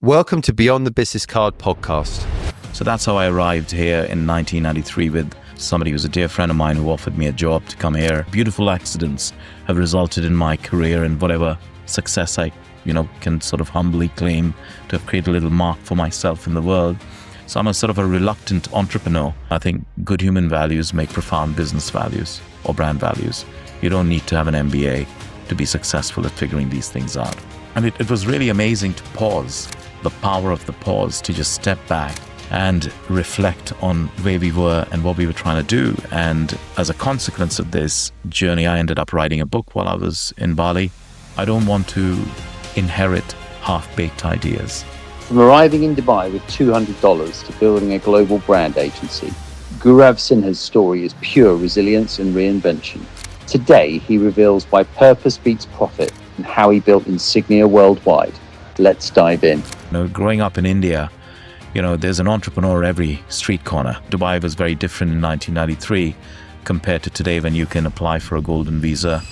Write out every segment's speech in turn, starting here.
Welcome to Beyond the Business Card podcast. So that's how I arrived here in 1993 with somebody who's a dear friend of mine who offered me a job to come here. Beautiful accidents have resulted in my career and whatever success I, can sort of humbly claim to have created a little mark for myself in the world. So I'm a sort of a reluctant entrepreneur. I think good human values make profound business values or brand values. You don't need to have an MBA to be successful at figuring these things out. And it was really amazing to pause, the power of the pause, to just step back and reflect on where we were and what we were trying to do. And as a consequence of this journey, I ended up writing a book while I was in Bali. I don't want to inherit half-baked ideas. From arriving in Dubai with $200 to building a global brand agency, Gaurav Sinha's story is pure resilience and reinvention. Today, he reveals why purpose beats profit and how he built Insignia Worldwide. Let's dive in. Growing up in India, there's an entrepreneur every street corner. Dubai was very different in 1993 compared to today when you can apply for a golden visa.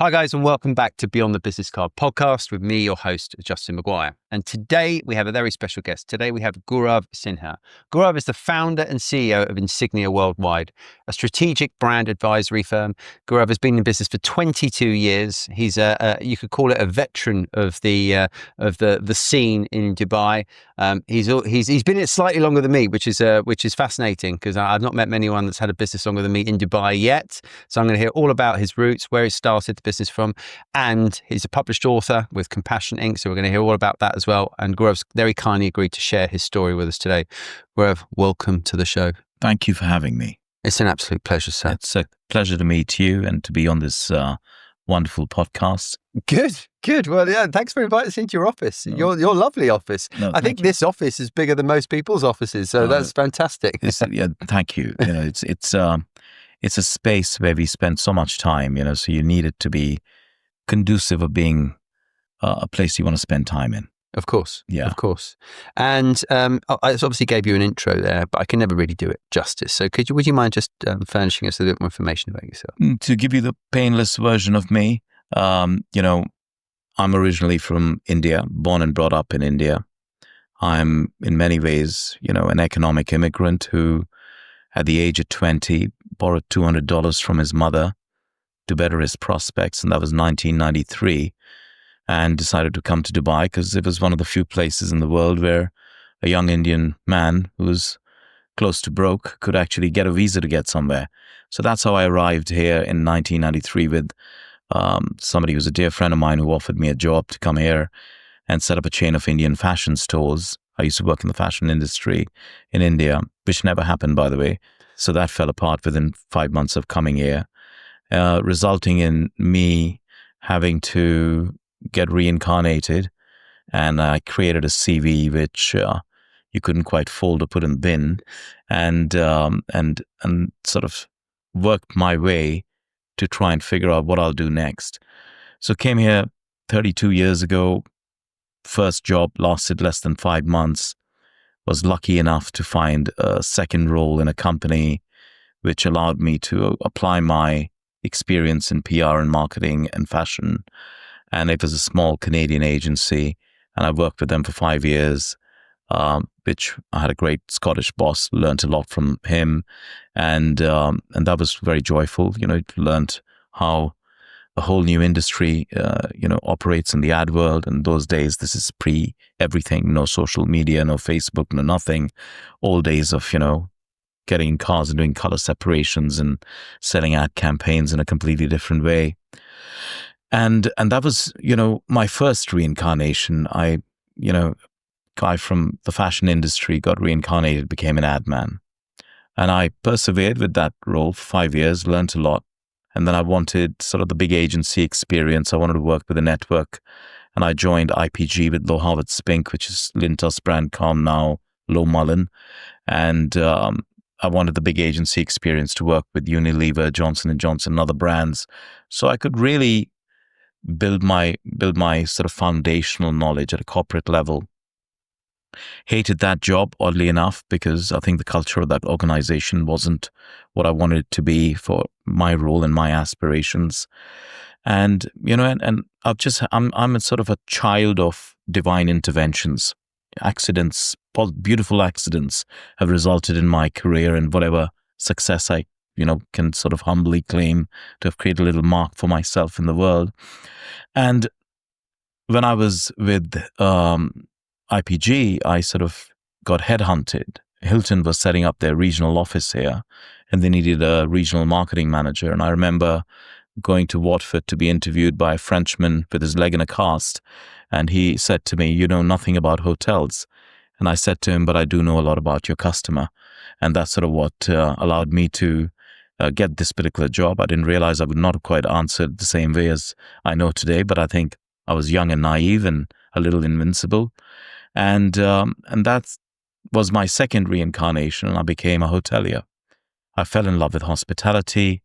Hi guys, and welcome back to Beyond the Business Card podcast with me, your host, Justin Maguire. And today we have a very special guest. Today we have Gaurav Sinha. Gaurav is the founder and CEO of Insignia Worldwide, a strategic brand advisory firm. Gaurav has been in business for 22 years. He's you could call it a veteran of the scene in Dubai. He's been in it slightly longer than me, which is fascinating because I've not met anyone that's had a business longer than me in Dubai yet. So I'm going to hear all about his roots, where he started the business from, and he's a published author with Compassion Inc. So we're going to hear all about that as well. And Gaurav's very kindly agreed to share his story with us today. Gaurav, welcome to the show. Thank you for having me. It's an absolute pleasure, sir. It's a pleasure to meet you and to be on this wonderful podcast. Good. Well, yeah, thanks for inviting us into your office. Your lovely office. No, I think this office is bigger than most people's offices, so that's fantastic. Thank you. It's a space where we spend so much time, so you need it to be conducive of being a place you want to spend time in. Of course. Yeah. Of course. And I obviously gave you an intro there, but I can never really do it justice. So would you mind just furnishing us a little more information about yourself? To give you the painless version of me, I'm originally from India, born and brought up in India. I'm in many ways, an economic immigrant who, at the age of 20, borrowed $200 from his mother to better his prospects, and that was 1993, and decided to come to Dubai because it was one of the few places in the world where a young Indian man who was close to broke could actually get a visa to get somewhere. So that's how I arrived here in 1993 with somebody who's a dear friend of mine who offered me a job to come here and set up a chain of Indian fashion stores. I used to work in the fashion industry in India, which never happened, by the way. So that fell apart within 5 months of coming here, resulting in me having to get reincarnated. And I created a CV which you couldn't quite fold or put in the bin, and sort of worked my way to try and figure out what I'll do next. So came here 32 years ago. First job lasted less than 5 months. Was lucky enough to find a second role in a company which allowed me to apply my experience in PR and marketing and fashion. And it was a small Canadian agency, and I worked with them for 5 years, which I had a great Scottish boss, learned a lot from him. And that was very joyful. Learned how a whole new industry, operates in the ad world. And those days, this is pre everything, no social media, no Facebook, no nothing. All days of, getting in cars and doing color separations and selling ad campaigns in a completely different way. And that was, my first reincarnation. Guy from the fashion industry got reincarnated, became an ad man. And I persevered with that role for 5 years, learned a lot. And then I wanted sort of the big agency experience. I wanted to work with a network. And I joined IPG with Low Harvard Spink, which is Lintos Brandcom now, Low Mullen. And I wanted the big agency experience to work with Unilever, Johnson & Johnson, and other brands. So I could really build my sort of foundational knowledge at a corporate level. Hated that job, oddly enough, because I think the culture of that organization wasn't what I wanted it to be for my role and my aspirations. And I'm a sort of a child of divine interventions. Accidents, beautiful accidents have resulted in my career and whatever success I, can sort of humbly claim to have created a little mark for myself in the world. And when I was with IPG, I sort of got headhunted. Hilton was setting up their regional office here, and they needed a regional marketing manager. And I remember going to Watford to be interviewed by a Frenchman with his leg in a cast. And he said to me, "You know nothing about hotels." And I said to him, "But I do know a lot about your customer." And that's sort of what allowed me to get this particular job. I didn't realize I would not have quite answered the same way as I know today, but I think I was young and naive and a little invincible. And that was my second reincarnation, and I became a hotelier. I fell in love with hospitality.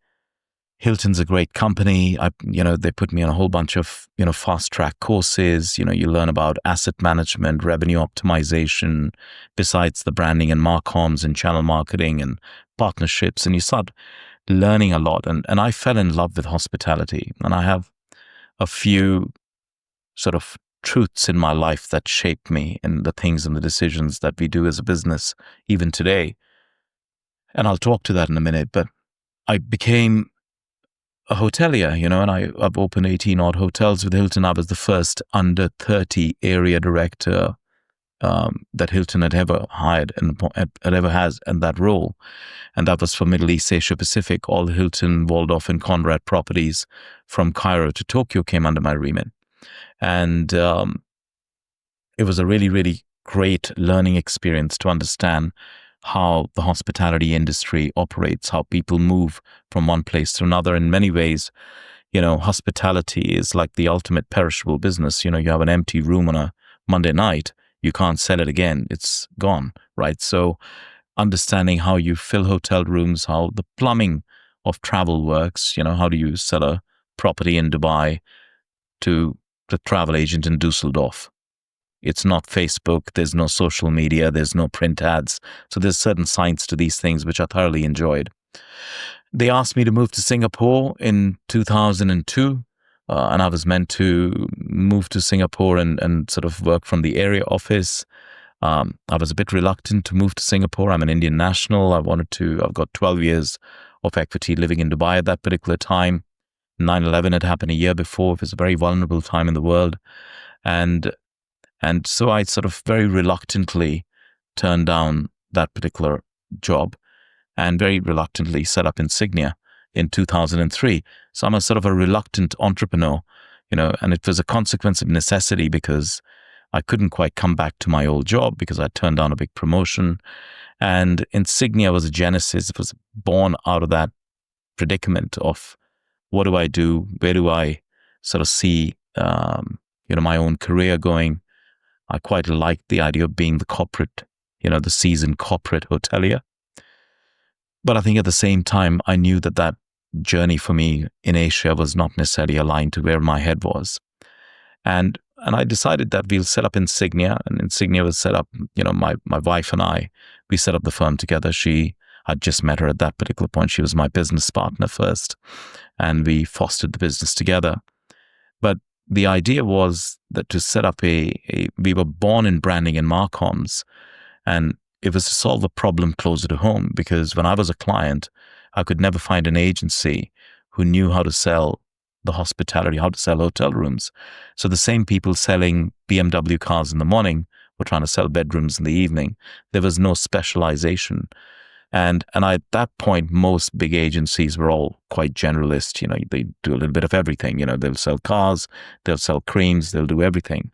Hilton's a great company. They put me on a whole bunch of, fast track courses. You learn about asset management, revenue optimization, besides the branding and marcoms and channel marketing and partnerships. And you start learning a lot. And I fell in love with hospitality. And I have a few sort of truths in my life that shape me and the things and the decisions that we do as a business, even today. And I'll talk to that in a minute. But I became a hotelier, and I've opened 18 odd hotels with Hilton. I was the first under 30 area director that Hilton had ever hired and ever has in that role. And that was for Middle East, Asia Pacific. All the Hilton, Waldorf and Conrad properties from Cairo to Tokyo came under my remit. And it was a really, really great learning experience to understand how the hospitality industry operates, how people move from one place to another. In many ways, hospitality is like the ultimate perishable business. You have an empty room on a Monday night, you can't sell it again. It's gone, right? So understanding how you fill hotel rooms, how the plumbing of travel works, how do you sell a property in Dubai to the travel agent in Dusseldorf? It's not Facebook. There's no social media. There's no print ads. So there's certain science to these things, which I thoroughly enjoyed. They asked me to move to Singapore in 2002. And I was meant to move to Singapore and sort of work from the area office. I was a bit reluctant to move to Singapore. I'm an Indian national. I've got 12 years of equity living in Dubai at that particular time. 9/11 had happened a year before. It was a very vulnerable time in the world. And so I sort of very reluctantly turned down that particular job and very reluctantly set up Insignia in 2003. So I'm a sort of a reluctant entrepreneur, and it was a consequence of necessity because I couldn't quite come back to my old job because I turned down a big promotion. And Insignia was a genesis. It was born out of that predicament of what do I do? Where do I sort of see, my own career going? I quite liked the idea of being the corporate, the seasoned corporate hotelier. But I think at the same time, I knew that journey for me in Asia was not necessarily aligned to where my head was. And I decided that we'll set up Insignia, and Insignia was set up, my wife and I, we set up the firm together. I'd just met her at that particular point. She was my business partner first, and we fostered the business together. But the idea was that to set up we were born in branding and marcoms, and it was to solve a problem closer to home, because when I was a client, I could never find an agency who knew how to sell the hospitality, how to sell hotel rooms. So the same people selling BMW cars in the morning were trying to sell bedrooms in the evening. There was no specialization. And at that point, most big agencies were all quite generalist. They do a little bit of everything. They'll sell cars, they'll sell creams, they'll do everything.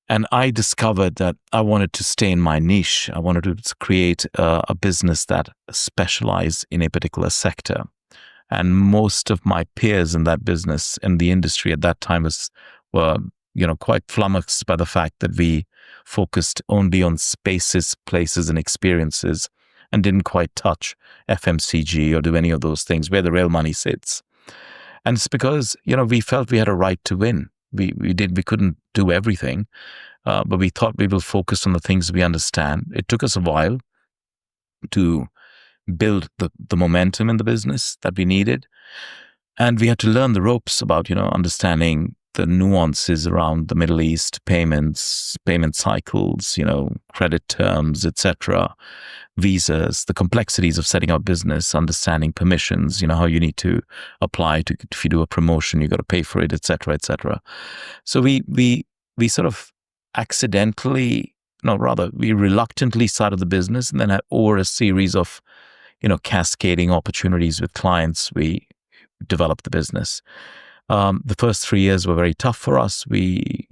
And I discovered that I wanted to stay in my niche. I wanted to create a business that specialized in a particular sector. And most of my peers in that business, in the industry at that time, were quite flummoxed by the fact that we focused only on spaces, places, and experiences, and didn't quite touch FMCG or do any of those things where the real money sits. And it's because, we felt we had a right to win. We couldn't do everything, but we thought we will focus on the things we understand. It took us a while to build the momentum in the business that we needed. And we had to learn the ropes about, understanding the nuances around the Middle East, payments, payment cycles, credit terms, etc., visas, the complexities of setting up business, understanding permissions, how you need to apply to, if you do a promotion, you got to pay for it, etc., etc. So we sort of accidentally, no, rather, we reluctantly started the business, and then over a series of, cascading opportunities with clients, we developed the business. The first 3 years were very tough for us. We,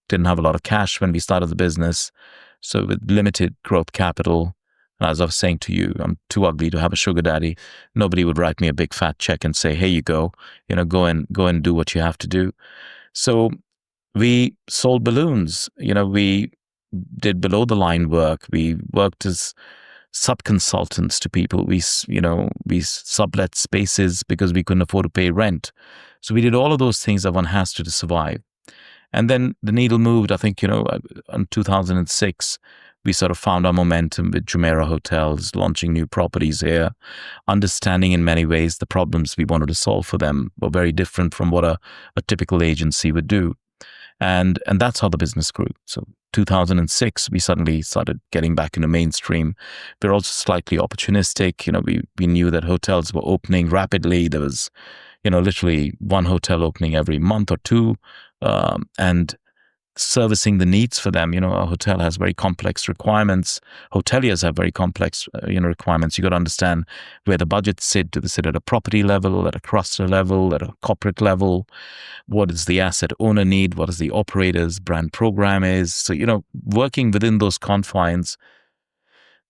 didn't have a lot of cash when we started the business. So with limited growth capital, and as I was saying to you, I'm too ugly to have a sugar daddy. Nobody would write me a big fat check and say, "Here you go, go and do what you have to do." So we sold balloons. We did below the line work. We worked as sub-consultants to people. We sublet spaces because we couldn't afford to pay rent. So we did all of those things that one has to survive. And then the needle moved. I think, in 2006, we sort of found our momentum with Jumeirah Hotels, launching new properties here, understanding in many ways the problems we wanted to solve for them were very different from what a typical agency would do. And that's how the business grew. So 2006, we suddenly started getting back into mainstream. We're also slightly opportunistic. We knew that hotels were opening rapidly. There was, literally one hotel opening every month or two, and servicing the needs for them. A hotel has very complex requirements. Hoteliers have very complex, requirements. You got to understand where the budgets sit. Do they sit at a property level, at a cluster level, at a corporate level? What does the asset owner need? What does the operator's brand program is? So, working within those confines,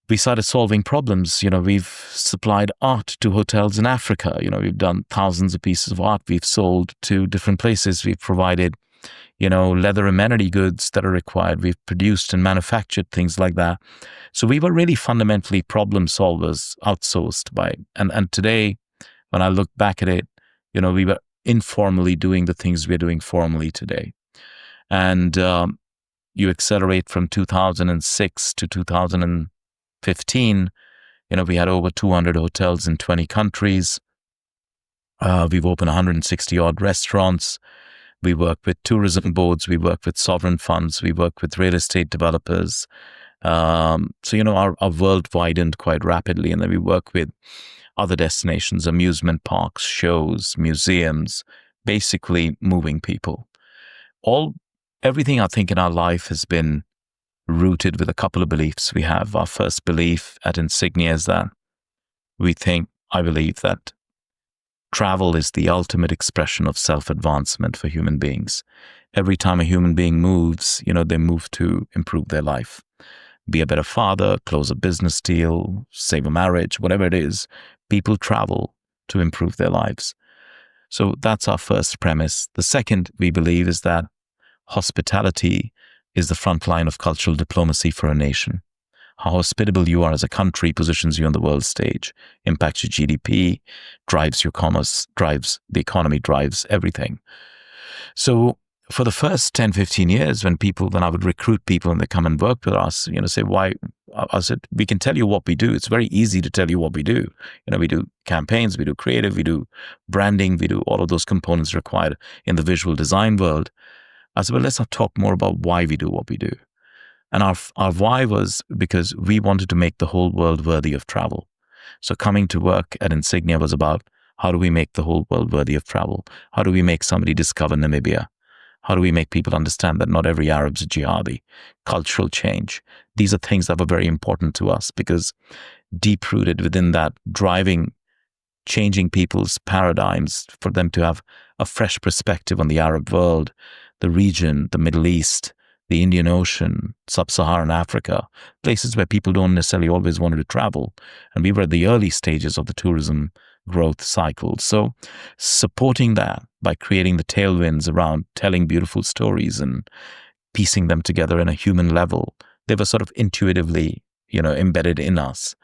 we started solving problems. We've supplied art to hotels in Africa. We've done thousands of pieces of art we've sold to different places. We've provided leather amenity goods that are required. We've produced and manufactured things like that. So we were really fundamentally problem solvers, outsourced by, and today, when I look back at it, we were informally doing the things we're doing formally today. And you accelerate from 2006 to 2015, we had over 200 hotels in 20 countries. We've opened 160 odd restaurants. We work with tourism boards. We work with sovereign funds. We work with real estate developers. So, our world widened quite rapidly. And then we work with other destinations, amusement parks, shows, museums, basically moving people. Everything I think in our life has been rooted with a couple of beliefs we have. Our first belief at Insignia is that I believe that travel is the ultimate expression of self-advancement for human beings. Every time a human being moves, they move to improve their life. Be a better father, close a business deal, save a marriage, whatever it is, people travel to improve their lives. So that's our first premise. The second, we believe, is that hospitality is the front line of cultural diplomacy for a nation. How hospitable you are as a country positions you on the world stage, impacts your GDP, drives your commerce, drives the economy, drives everything. So for the first 10, 15 years, when I would recruit people and they come and work with us, say, why? I said, we can tell you what we do. It's very easy to tell you what we do. We do campaigns, we do creative, we do branding, we do all of those components required in the visual design world. I said, well, let's not talk more about why we do what we do. And our why was because we wanted to make the whole world worthy of travel. So coming to work at Insignia was about, how do we make the whole world worthy of travel? How do we make somebody discover Namibia? How do we make people understand that not every Arab's a jihadi? Cultural change. These are things that were very important to us because deep-rooted within that, changing people's paradigms for them to have a fresh perspective on the Arab world, the region, the Middle East, the Indian Ocean, Sub-Saharan Africa, places where people don't necessarily always want to travel. And we were at the early stages of the tourism growth cycle. So supporting that by creating the tailwinds around telling beautiful stories and piecing them together in a human level, they were sort of intuitively, embedded in us.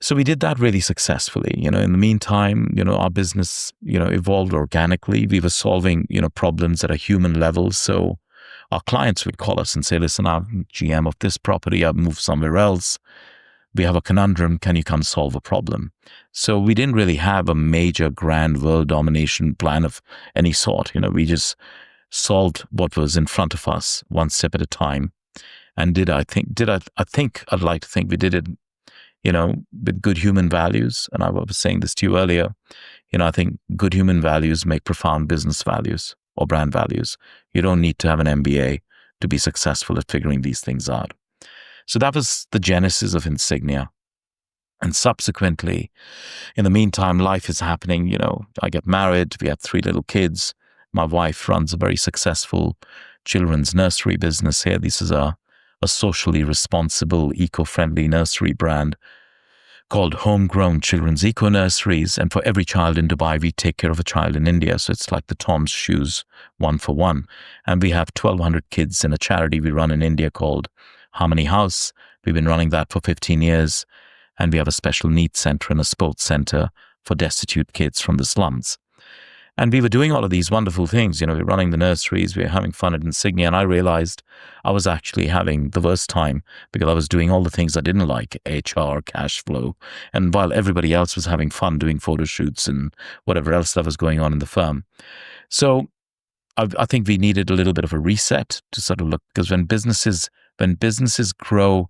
So we did that really successfully. In the meantime, our business, evolved organically. We were solving, problems at a human level. So our clients would call us and say, listen, I'm GM of this property. I've moved somewhere else. we have a conundrum. Can you come solve a problem? So we didn't really have a major grand world domination plan of any sort. We just solved what was in front of us one step at a time. And I think I'd like to think we did it, with good human values. And I was saying this to you earlier, I think good human values make profound business values or brand values. You don't need to have an MBA to be successful at figuring these things out. So that was the genesis of Insignia. And subsequently, in the meantime, life is happening. I get married. We have 3 little kids. My wife runs a very successful children's nursery business here. This is a socially responsible, eco-friendly nursery brand called Homegrown Children's Eco Nurseries. And for every child in Dubai, we take care of a child in India. So it's like the Tom's shoes, 1 for 1. And we have 1,200 kids in a charity we run in India called Harmony House. We've been running that for 15 years. And we have a special needs center and a sports center for destitute kids from the slums. And we were doing all of these wonderful things. We're running the nurseries, we're having fun at Insignia. And I realized I was actually having the worst time because I was doing all the things I didn't like, HR, cash flow. And while everybody else was having fun doing photo shoots and whatever else that was going on in the firm. So I think we needed a little bit of a reset to sort of look, because when businesses grow,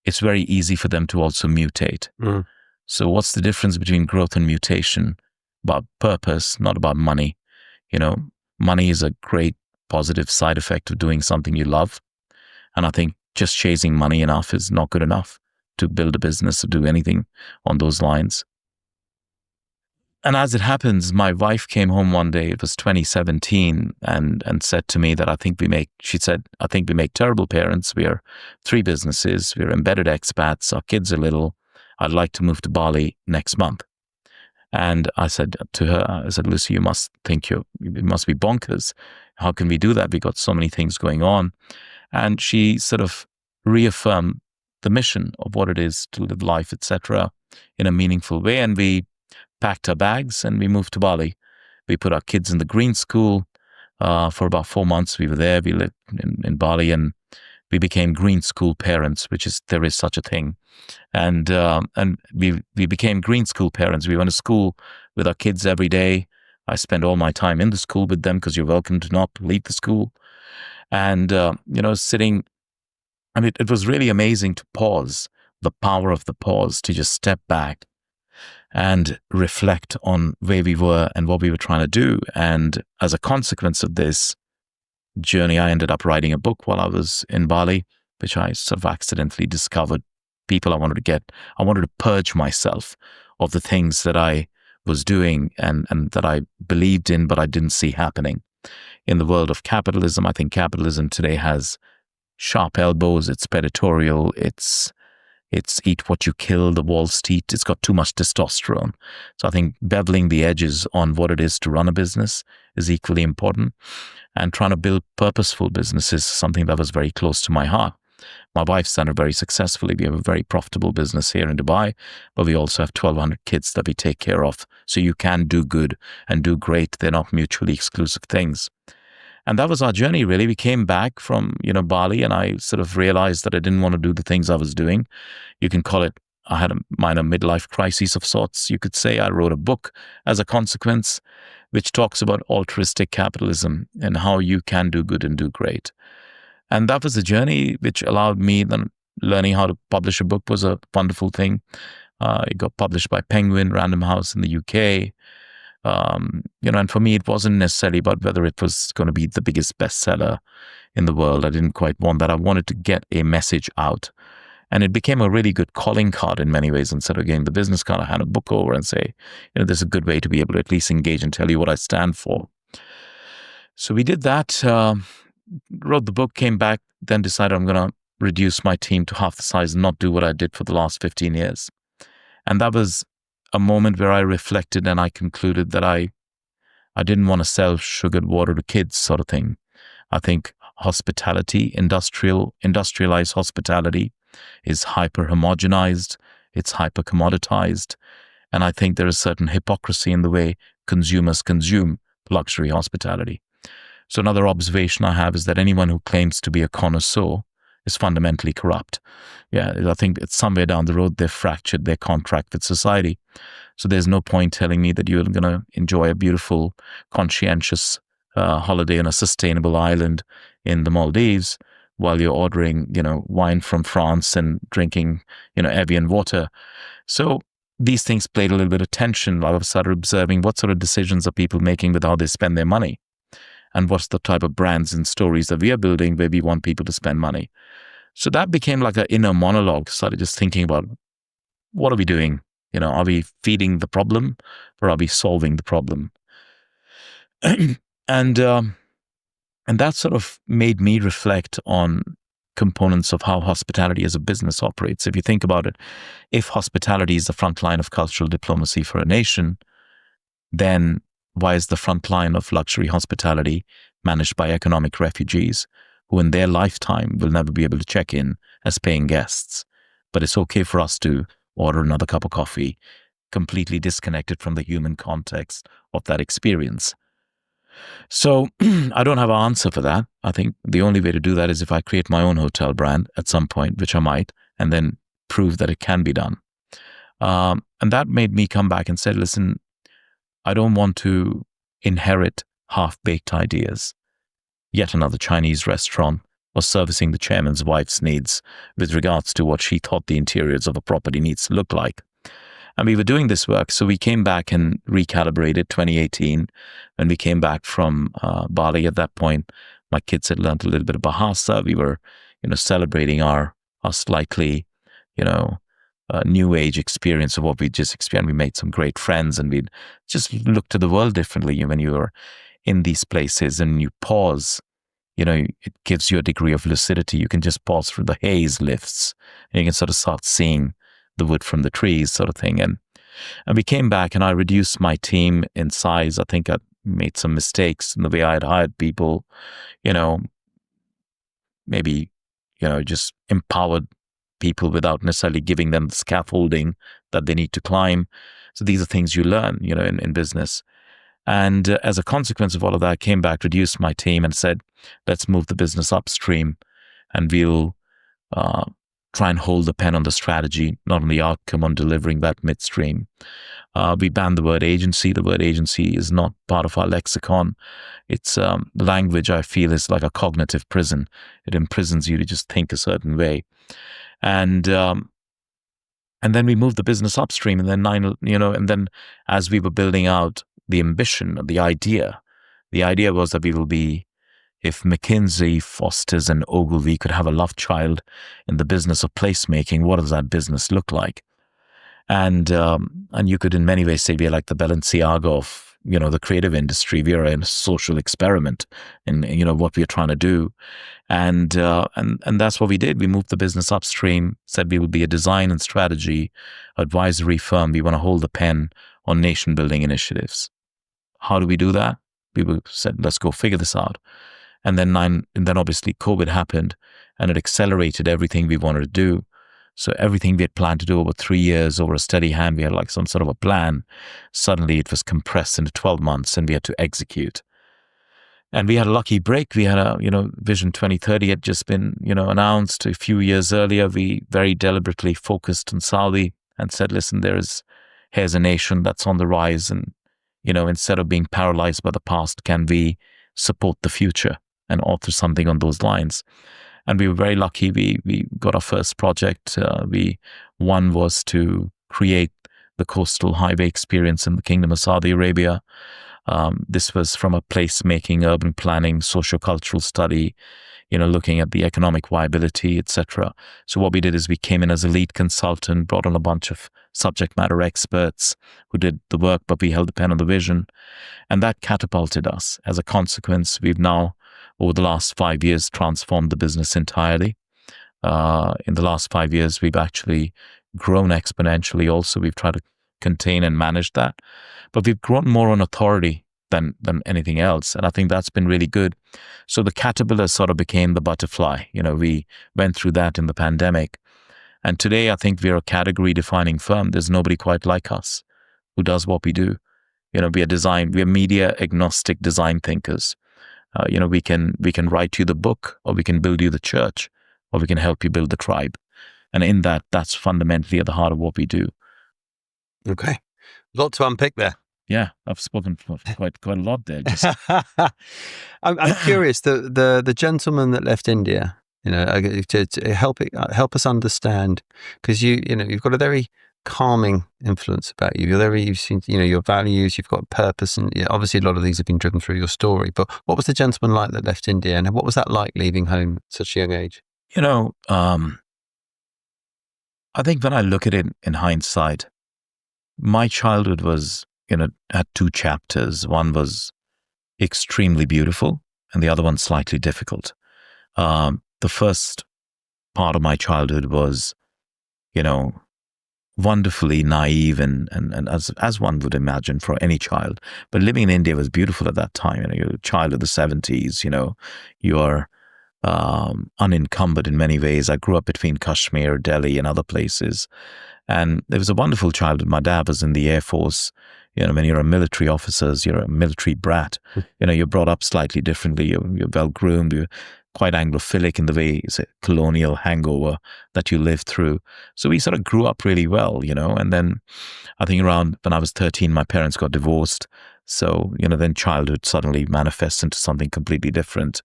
it's very easy for them to also mutate. Mm. So what's the difference between growth and mutation? About purpose, not about money. Money is a great positive side effect of doing something you love. And I think just chasing money enough is not good enough to build a business or do anything on those lines. And as it happens, my wife came home one day, it was 2017, and said to me that I think we make terrible parents. We are 3 businesses. We're embedded expats. Our kids are little. I'd like to move to Bali next month. And I said to her, Lucy, you must think it must be bonkers. How can we do that? We got so many things going on. And she sort of reaffirmed the mission of what it is to live life, etc., in a meaningful way. And we packed our bags and we moved to Bali. We put our kids in the green school. For about 4 months we were there. We lived in Bali, and we became green school parents, there is such a thing. And we became green school parents. We went to school with our kids every day. I spent all my time in the school with them because you're welcome to not leave the school. And, sitting, it was really amazing to pause, the power of the pause, to just step back and reflect on where we were and what we were trying to do. And as a consequence of this journey, I ended up writing a book while I was in Bali, which I sort of accidentally discovered people I wanted to purge myself of the things that I was doing and that I believed in, but I didn't see happening. In the world of capitalism, I think capitalism today has sharp elbows, it's predatorial, it's eat what you kill, the Wall Street, it's got too much testosterone. So I think beveling the edges on what it is to run a business is equally important. And trying to build purposeful businesses is something that was very close to my heart. My wife's done it very successfully. We have a very profitable business here in Dubai, but we also have 1,200 kids that we take care of. So you can do good and do great. They're not mutually exclusive things. And that was our journey, really. We came back from, Bali, and I sort of realized that I didn't want to do the things I was doing. You can call it, I had a minor midlife crisis of sorts. You could say I wrote a book as a consequence, which talks about altruistic capitalism and how you can do good and do great. And that was a journey which allowed me, then learning how to publish a book was a wonderful thing. It got published by Penguin, Random House in the UK. And for me, it wasn't necessarily about whether it was going to be the biggest bestseller in the world. I didn't quite want that. I wanted to get a message out. And it became a really good calling card in many ways. Instead of getting the business card, I hand a book over and say, this is a good way to be able to at least engage and tell you what I stand for. So we did that, wrote the book, came back, then decided I'm going to reduce my team to half the size and not do what I did for the last 15 years. And that was a moment where I reflected and I concluded that I didn't want to sell sugared water to kids sort of thing. I think hospitality, industrialized hospitality is hyper homogenized, it's hyper commoditized. And I think there is certain hypocrisy in the way consumers consume luxury hospitality. So another observation I have is that anyone who claims to be a connoisseur is fundamentally corrupt. Yeah, I think it's somewhere down the road they've fractured their contract with society. So there's no point telling me that you're going to enjoy a beautiful, conscientious holiday on a sustainable island in the Maldives while you're ordering, wine from France and drinking, Evian water. So these things played a little bit of tension. I started observing what sort of decisions are people making with how they spend their money, and what's the type of brands and stories that we are building where we want people to spend money. So that became like an inner monologue. Started just thinking about, what are we doing? Are we feeding the problem, or are we solving the problem? And that sort of made me reflect on components of how hospitality as a business operates. If you think about it, if hospitality is the front line of cultural diplomacy for a nation, then why is the front line of luxury hospitality managed by economic refugees who in their lifetime will never be able to check in as paying guests? But it's okay for us to order another cup of coffee, completely disconnected from the human context of that experience. So I don't have an answer for that. I think the only way to do that is if I create my own hotel brand at some point, which I might, and then prove that it can be done. And that made me come back and say, listen, I don't want to inherit half-baked ideas. Yet another Chinese restaurant was servicing the chairman's wife's needs with regards to what she thought the interiors of a property needs to look like. And we were doing this work. So we came back and recalibrated 2018. When we came back from Bali at that point, my kids had learned a little bit of Bahasa. We were, celebrating our slightly, new age experience of what we just experienced. We made some great friends, and we'd just look to the world differently. When you're in these places and you pause, it gives you a degree of lucidity. You can just pause through the haze lifts, and you can sort of start seeing the wood from the trees, sort of thing. And we came back, and I reduced my team in size. I think I made some mistakes in the way I had hired people, maybe, just empowered people without necessarily giving them the scaffolding that they need to climb. So these are things you learn, in business. And as a consequence of all of that, I came back, reduced my team, and said, let's move the business upstream, and we'll try and hold the pen on the strategy, not on the outcome, on delivering that midstream. We banned the word agency. The word agency is not part of our lexicon. It's language, I feel, is like a cognitive prison. It imprisons you to just think a certain way. And then we moved the business upstream, and then and then as we were building out the ambition, the idea was that we will be, if McKinsey, Foster's, and Ogilvy could have a love child in the business of placemaking, what does that business look like? And you could in many ways say we are like the Balenciaga of, the creative industry. We are a social experiment in, what we are trying to do. And that's what we did. We moved the business upstream, said we would be a design and strategy advisory firm. We want to hold the pen on nation building initiatives. How do we do that? We said, let's go figure this out. And then obviously COVID happened, and it accelerated everything we wanted to do. So everything we had planned to do over 3 years, over a steady hand, we had like some sort of a plan. Suddenly it was compressed into 12 months, and we had to execute. And we had a lucky break. We had a, Vision 2030 had just been, announced a few years earlier. We very deliberately focused on Saudi and said, listen, here's a nation that's on the rise. And, instead of being paralyzed by the past, can we support the future and author something on those lines? And we were very lucky. We got our first project. One was to create the coastal highway experience in the Kingdom of Saudi Arabia. This was from a placemaking, urban planning, sociocultural study, looking at the economic viability, etc. So what we did is we came in as a lead consultant, brought on a bunch of subject matter experts who did the work, but we held the pen on the vision. And that catapulted us. As a consequence, we've now, over the last 5 years, transformed the business entirely. In the last 5 years, we've actually grown exponentially also. We've tried to contain and manage that. But we've grown more on authority than anything else. And I think that's been really good. So the caterpillar sort of became the butterfly. We went through that in the pandemic. And today, I think we're a category-defining firm. There's nobody quite like us who does what we do. We are media-agnostic design thinkers. We can write you the book, or we can build you the church. or we can help you build the tribe. And in that, that's fundamentally at the heart of what we do. Okay. A lot to unpick there. Yeah, I've spoken for quite a lot there. Just I'm curious. The gentleman that left India, to help help us understand, because you've got a very calming influence about you. You've seen your values. You've got purpose, and obviously a lot of these have been driven through your story. But what was the gentleman like that left India, and what was that like leaving home at such a young age? I think when I look at it in hindsight, my childhood was, had two chapters. One was extremely beautiful and the other one slightly difficult. The first part of my childhood was, wonderfully naive and as one would imagine for any child. But living in India was beautiful at that time. You're a child of the 70s, you're unencumbered in many ways. I grew up between Kashmir, Delhi, and other places. And it was a wonderful childhood. My dad was in the Air Force. When you're a military officer, you're a military brat. You're brought up slightly differently. You're well groomed. You're quite Anglophilic in the way, it's a colonial hangover that you live through. So we sort of grew up really well, And then I think around when I was 13, my parents got divorced. So, then childhood suddenly manifests into something completely different.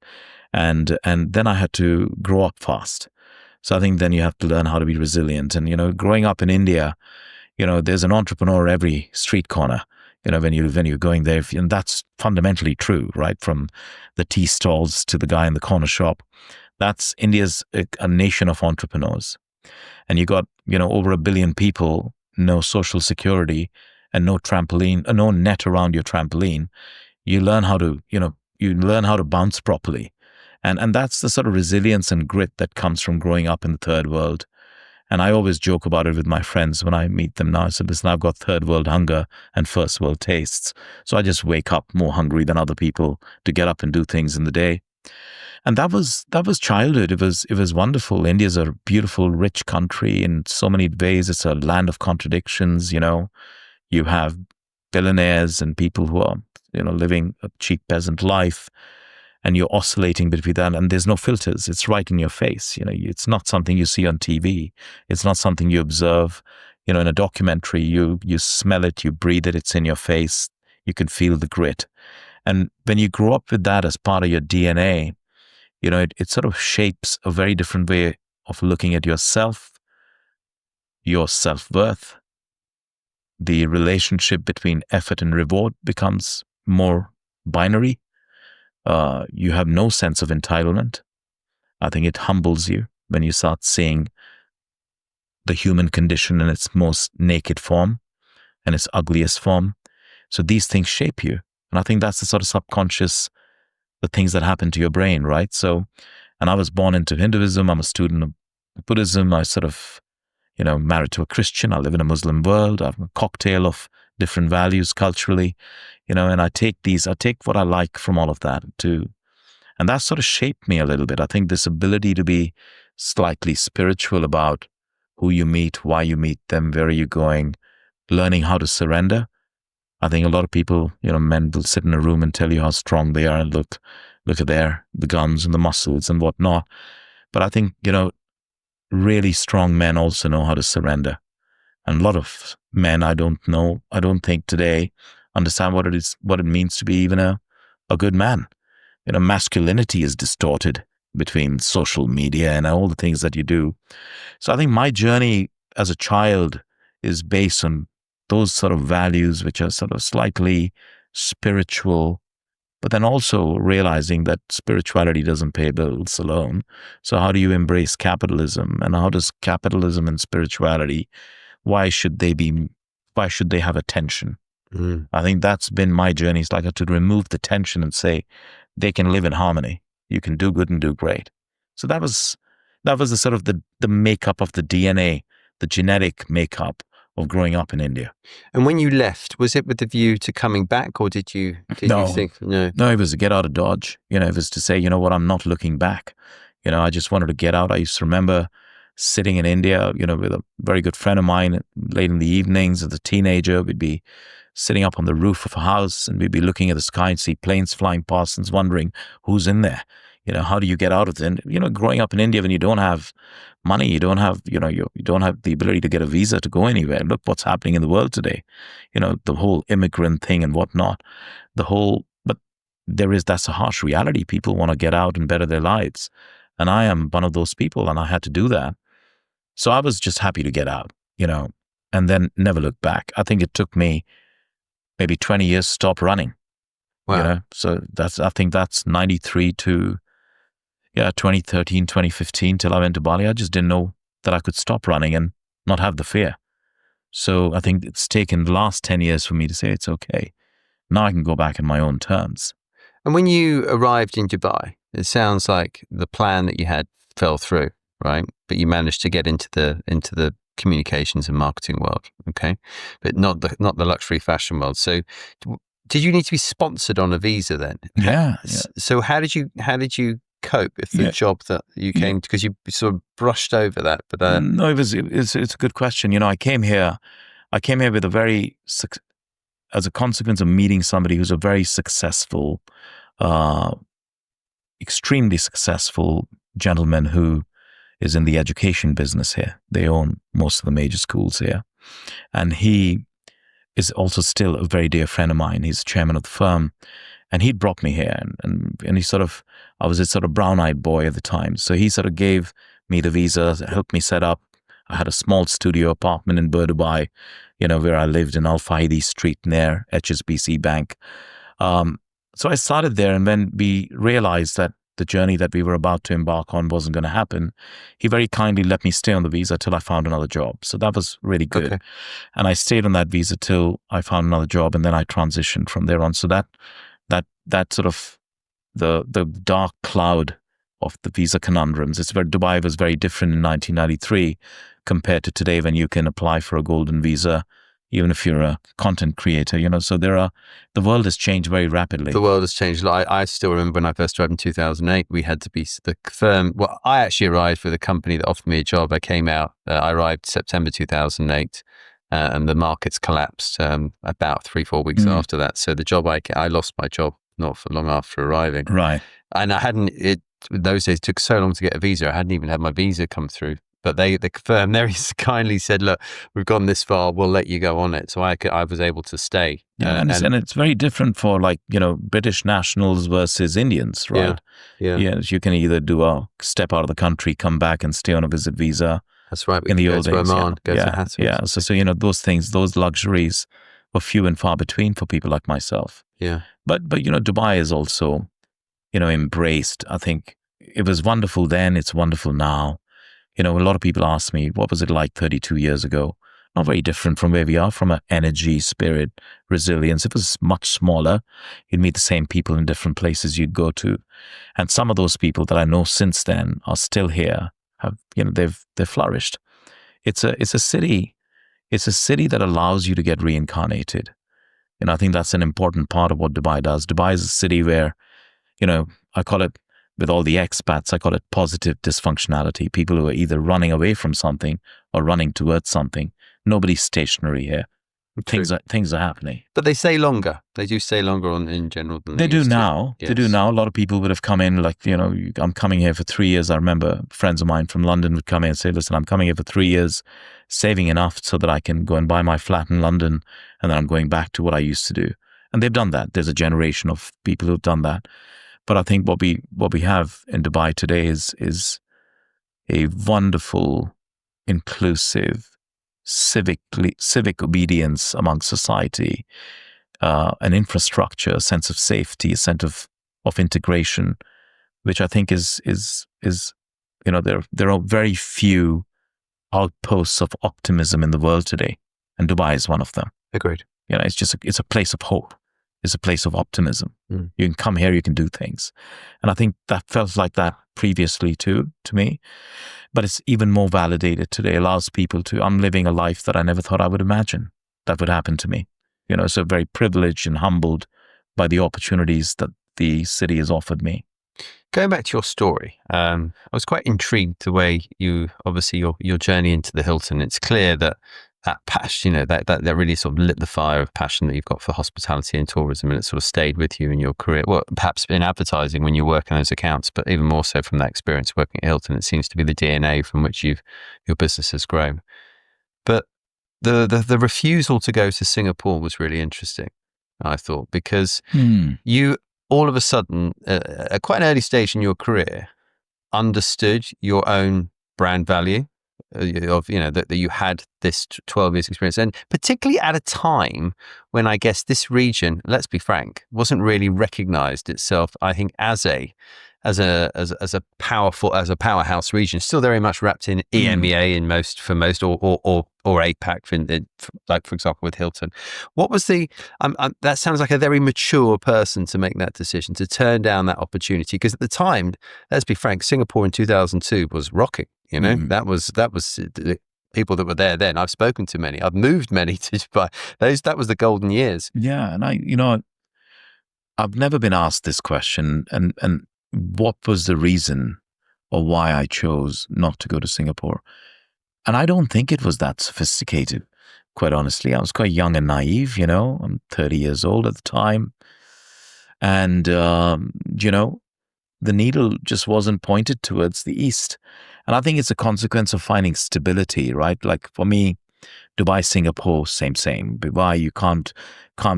And then I had to grow up fast. So I think then you have to learn how to be resilient. And, growing up in India, there's an entrepreneur every street corner, when you're going there. And that's fundamentally true, right? From the tea stalls to the guy in the corner shop. India's a nation of entrepreneurs. And you got, over 1 billion people, no social security and no trampoline, no net around your trampoline. You learn how to bounce properly. And that's the sort of resilience and grit that comes from growing up in the third world. And I always joke about it with my friends when I meet them now. I said, listen, I've got third world hunger and first world tastes. So I just wake up more hungry than other people to get up and do things in the day. And that was childhood. It was wonderful. India's a beautiful, rich country in so many ways. It's a land of contradictions. You have billionaires and people who are, living a cheap peasant life. And you're oscillating between that, and there's no filters. It's right in your face. It's not something you see on TV. It's not something you observe, in a documentary. You smell it, you breathe it. It's in your face. You can feel the grit. And when you grow up with that as part of your DNA, it sort of shapes a very different way of looking at yourself, your self-worth. The relationship between effort and reward becomes more binary. You have no sense of entitlement. I think it humbles you when you start seeing the human condition in its most naked form and its ugliest form. So these things shape you. And I think that's the sort of subconscious, the things that happen to your brain, right? So, and I was born into Hinduism. I'm a student of Buddhism. I sort of, married to a Christian. I live in a Muslim world. I have a cocktail of different values culturally, and I take what I like from all of that too. And that sort of shaped me a little bit. I think this ability to be slightly spiritual about who you meet, why you meet them, where are you going, learning how to surrender. I think a lot of people, men will sit in a room and tell you how strong they are and look at the guns and the muscles and whatnot. But I think, really strong men also know how to surrender. And a lot of men, I don't think today understand what it means to be even a good man. Masculinity is distorted between social media and all the things that you do. So I think my journey as a child is based on those sort of values, which are sort of slightly spiritual, but then also realizing that spirituality doesn't pay bills alone. So how do you embrace capitalism? And how does capitalism and spirituality, why should they have a tension? I think that's been my journey. It's like to remove the tension and say, they can live in harmony. You can do good and do great. So that was the sort of the makeup of the DNA, the genetic makeup of growing up in India. And when you left, was it with the view to coming back, or did you think, no? No, it was to get out of Dodge. It was to say, I'm not looking back. I just wanted to get out. I used to remember sitting in India, with a very good friend of mine late in the evenings as a teenager. We'd be sitting up on the roof of a house and we'd be looking at the sky and see planes flying past and wondering who's in there. how do you get out of it? And, growing up in India, when you don't have money, you don't have, you don't have the ability to get a visa to go anywhere. Look what's happening in the world today. The whole immigrant thing and whatnot, but that's a harsh reality. People want to get out and better their lives. And I am one of those people, and I had to do that. So I was just happy to get out, and then never look back. I think it took me maybe 20 years to stop running. Wow. So I think that's 93 to 2013, 2015 till I went to Bali. I just didn't know that I could stop running and not have the fear. So I think it's taken the last 10 years for me to say it's okay. Now I can go back in my own terms. And when you arrived in Dubai, it sounds like the plan that you had fell through, right? But you managed to get into the communications and marketing world, okay? But not the luxury fashion world. So did you need to be sponsored on a visa then? Yeah. So how did you cope with the job that you came to? Because you sort of brushed over that. But no, it's a good question. I came here with as a consequence of meeting somebody who's a very successful, extremely successful gentleman who is in the education business here. They own most of the major schools here. And he is also still a very dear friend of mine. He's chairman of the firm. And he brought me here. And he I was a sort of brown-eyed boy at the time. So he sort of gave me the visa, helped me set up. I had a small studio apartment in Dubai, where I lived in Al Fahidi Street near HSBC Bank. So I started there, and when we realized that the journey that we were about to embark on wasn't going to happen, he very kindly let me stay on the visa till I found another job. So that was really good. Okay. And I stayed on that visa till I found another job, and then I transitioned from there on. So that sort of the dark cloud of the visa conundrums. Dubai was very different in 1993 compared to today, when you can apply for a golden visa, even if you're a content creator, so the world has changed very rapidly. The world has changed. I still remember when I first arrived in 2008, we had to be the firm. Well, I actually arrived with a company that offered me a job. I arrived September 2008, and the markets collapsed about 3-4 weeks after that. So the job I lost my job not for long after arriving. Right. And those days took so long to get a visa. I hadn't even had my visa come through. But the firm there kindly said, look, we've gone this far, we'll let you go on it. So I was able to stay. Yeah, and it's very different for British nationals versus Indians, right? Yeah. You can either do a step out of the country, come back and stay on a visit visa. That's right. In the old days. Oman, go to Hatton. Yeah. So those things, those luxuries were few and far between for people like myself. Yeah. But Dubai is also, embraced. I think it was wonderful then, it's wonderful now. A lot of people ask me, what was it like 32 years ago? Not very different from where we are, from an energy, spirit, resilience. It was much smaller. You'd meet the same people in different places you'd go to. And some of those people that I know since then are still here, they've flourished. It's a city that allows you to get reincarnated. I think that's an important part of what Dubai does. Dubai is a city where, I call it, with all the expats, I call it positive dysfunctionality. People who are either running away from something or running towards something. Nobody's stationary here. Things are happening. But they stay longer. They do stay longer in general than they do used to. now. Yes. They do now. A lot of people would have come in I'm coming here for 3 years. I remember friends of mine from London would come in and say, listen, I'm coming here for 3 years, saving enough so that I can go and buy my flat in London, and then I'm going back to what I used to do. And they've done that. There's a generation of people who've done that. But I think what we have in Dubai today is a wonderful, inclusive, civic obedience among society, an infrastructure, a sense of safety, a sense of integration, which I think is there are very few outposts of optimism in the world today, and Dubai is one of them. Agreed. It's a place of hope. It's a place of optimism. Mm. You can come here, you can do things. And I think that felt like that previously too, to me. But it's even more validated today. It allows people I'm living a life that I never thought I would imagine that would happen to me. So very privileged and humbled by the opportunities that the city has offered me. Going back to your story, I was quite intrigued the way you, obviously your journey into the Hilton. It's clear that that passion, that really sort of lit the fire of passion that you've got for hospitality and tourism, and it sort of stayed with you in your career? Well, perhaps in advertising when you work on those accounts, but even more so from that experience working at Hilton, it seems to be the DNA from which your business has grown. But the refusal to go to Singapore was really interesting, I thought, because you all of a sudden, at quite an early stage in your career, understood your own brand value of, that you had this 12 years experience, and particularly at a time when I guess this region, let's be frank, wasn't really recognized itself, I think, as a powerhouse region, still very much wrapped in EMEA for most, or APAC, like for example with Hilton. What was that sounds like a very mature person to make that decision, to turn down that opportunity, because at the time, let's be frank, Singapore in 2002 was rocking. That was the people that were there then. I've spoken to many. I've moved many to Dubai. That was the golden years. Yeah, and I've never been asked this question, and what was the reason or why I chose not to go to Singapore? And I don't think it was that sophisticated, quite honestly. I was quite young and naive, I'm 30 years old at the time. And, the needle just wasn't pointed towards the East. And I think it's a consequence of finding stability, right? Like for me, Dubai, Singapore, same. Dubai, you can't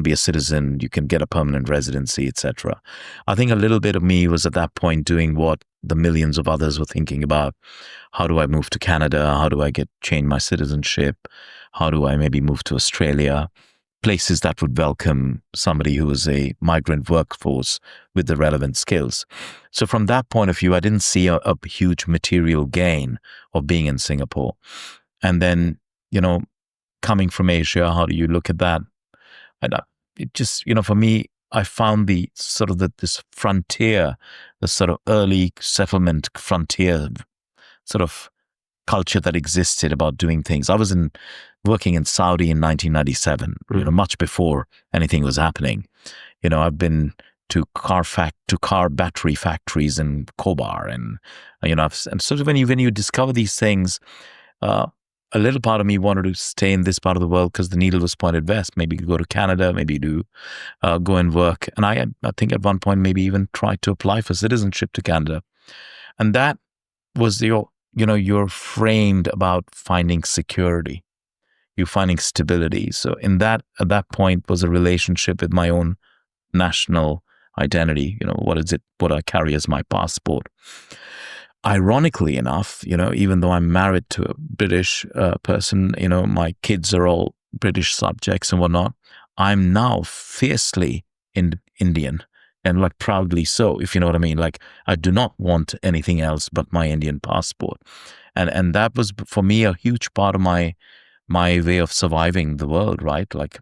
be a citizen. You can get a permanent residency, etc. I think a little bit of me was at that point doing what the millions of others were thinking about. How do I move to Canada? How do I change my citizenship? How do I maybe move to Australia? Places that would welcome somebody who is a migrant workforce with the relevant skills. So from that point of view, I didn't see a huge material gain of being in Singapore. And then, coming from Asia, how do you look at that? And it just, for me, I found this frontier, the sort of early settlement frontier sort of culture that existed about doing things. I was working in Saudi in 1997, much before anything was happening. I've been to car battery factories in Kobar, and and sort of when you discover these things, a little part of me wanted to stay in this part of the world because the needle was pointed west. Maybe go to Canada, maybe go and work. And I think at one point maybe even tried to apply for citizenship to Canada, and that was you're framed about finding security, you're finding stability. So at that point was a relationship with my own national identity. What I carry as my passport. Ironically enough, even though I'm married to a British person, my kids are all British subjects and whatnot, I'm now fiercely Indian, and like proudly so, if you know what I mean. Like I do not want anything else but my Indian passport. And that was for me a huge part of my way of surviving the world, right? Like,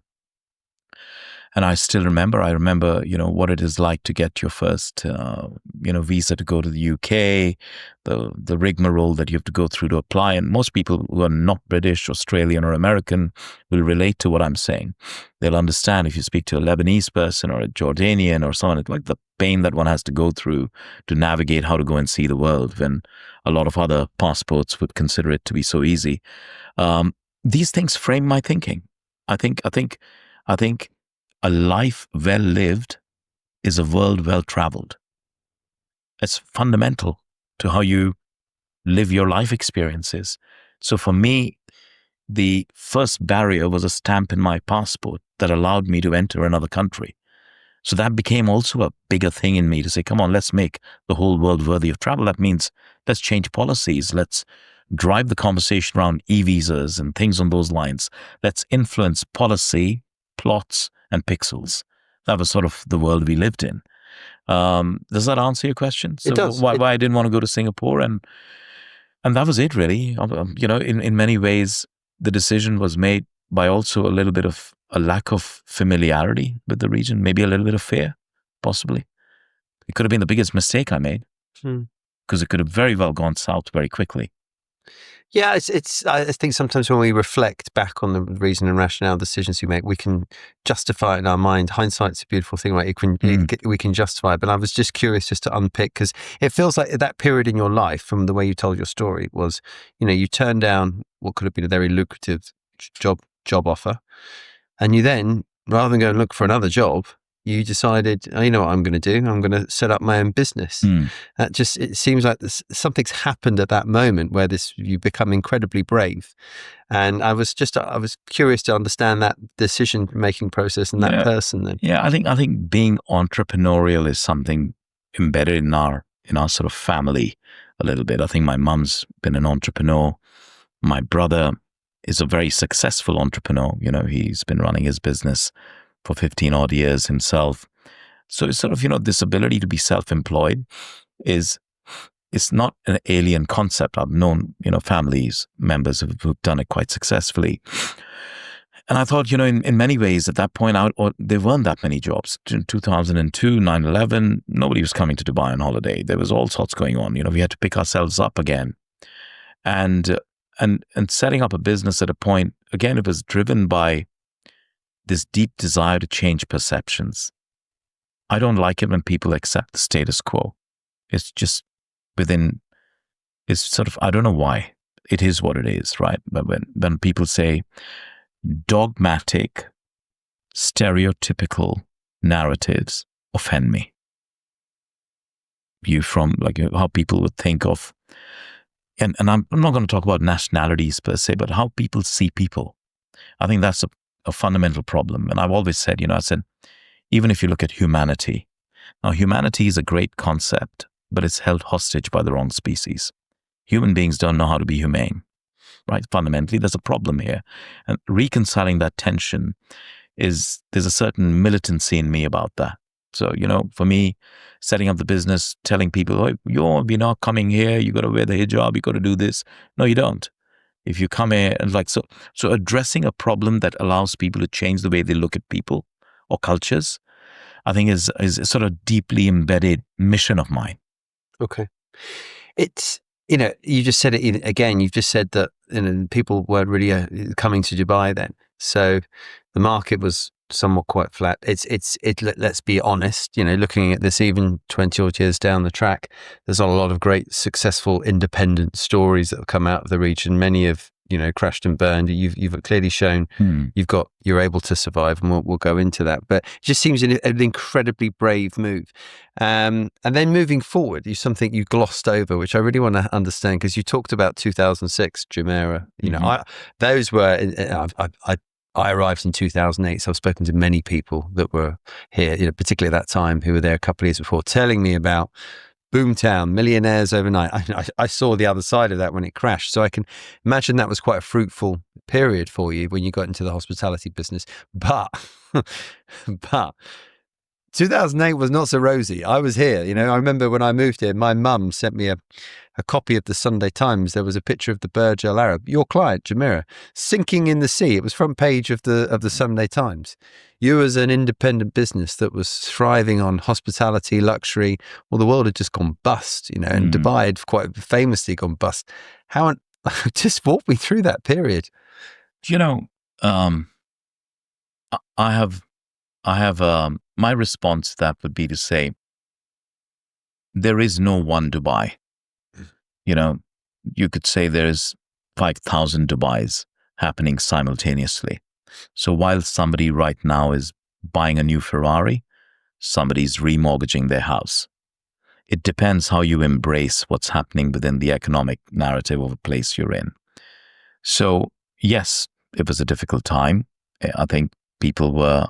and I remember, what it is like to get your first, visa to go to the UK, the rigmarole that you have to go through to apply. And most people who are not British, Australian, or American will relate to what I'm saying. They'll understand if you speak to a Lebanese person or a Jordanian or someone, like the pain that one has to go through to navigate how to go and see the world, when a lot of other passports would consider it to be so easy. These things frame my thinking. I think a life well lived is a world well traveled. It's fundamental to how you live your life experiences. So for me, the first barrier was a stamp in my passport that allowed me to enter another country. So that became also a bigger thing in me to say, come on, let's make the whole world worthy of travel. That means let's change policies. Let's drive the conversation around e-visas and things on those lines. Let's influence policy, plots, and pixels. That was sort of the world we lived in. Does that answer your question? So it does. Why I didn't want to go to Singapore, and that was it really. In many ways, the decision was made by also a little bit of a lack of familiarity with the region, maybe a little bit of fear, possibly. It could have been the biggest mistake I made, because it could have very well gone south very quickly. Yeah, I think sometimes when we reflect back on the reason and rationale decisions we make, we can justify it in our mind. Hindsight's a beautiful thing, right? We can justify it. But I was just curious just to unpick, because it feels like that period in your life, from the way you told your story, was, you turned down what could have been a very lucrative job offer, and you then, rather than go and look for another job, you decided, oh, you know what I'm going to do? I'm going to set up my own business. It seems like something's happened at that moment where you become incredibly brave. And I was curious to understand that decision-making process and that person then. Yeah, I think being entrepreneurial is something embedded in our sort of family a little bit. I think my mum's been an entrepreneur. My brother is a very successful entrepreneur. He's been running his business for 15 odd years himself. So it's sort of, this ability to be self-employed it's not an alien concept. I've known, families, members who've done it quite successfully. And I thought, in many ways at that point, there weren't that many jobs. In 2002, 9/11, nobody was coming to Dubai on holiday. There was all sorts going on. We had to pick ourselves up again. And setting up a business at a point, again, it was driven by this deep desire to change perceptions. I don't like it when people accept the status quo. It's just it's sort of, I don't know why. It is what it is, right? But when people say dogmatic, stereotypical narratives offend me. From like how people would think of, and I'm not going to talk about nationalities per se, but how people see people. I think that's a fundamental problem. And I've always said, even if you look at humanity, now humanity is a great concept, but it's held hostage by the wrong species. Human beings don't know how to be humane, right? Fundamentally, there's a problem here. And reconciling that tension there's a certain militancy in me about that. So, for me, setting up the business, telling people, oh, you're not coming here, you got to wear the hijab, you got to do this. No, you don't. If you come here and so addressing a problem that allows people to change the way they look at people or cultures, I think is a sort of deeply embedded mission of mine. Okay. It's, you just said it again, you've just said that people weren't really coming to Dubai then. So the market was somewhat quite flat. Let's be honest, looking at this even 20 odd years down the track, there's a lot of great successful independent stories that have come out of the region. Many have, crashed and burned. You've clearly shown you're able to survive, and we'll go into that. But it just seems an incredibly brave move. And then moving forward, something you glossed over, which I really want to understand, because you talked about 2006 Jumeirah. Those were I arrived in 2008, so I've spoken to many people that were here, particularly at that time, who were there a couple of years before, telling me about boomtown, millionaires overnight. I saw the other side of that when it crashed, so I can imagine that was quite a fruitful period for you when you got into the hospitality business. But 2008 was not so rosy. I was here, I remember when I moved here, my mum sent me a copy of the Sunday Times. There was a picture of the Burj Al Arab, your client, Jumeirah, sinking in the sea. It was front page of the Sunday Times. You as an independent business that was thriving on hospitality, luxury, well, the world had just gone bust, and Dubai had quite famously gone bust. Just walk me through that period. I have my response to that would be to say, there is no one Dubai. You could say there's 5,000 Dubais happening simultaneously. So while somebody right now is buying a new Ferrari, somebody's remortgaging their house. It depends how you embrace what's happening within the economic narrative of a place you're in. So yes, it was a difficult time. I think people were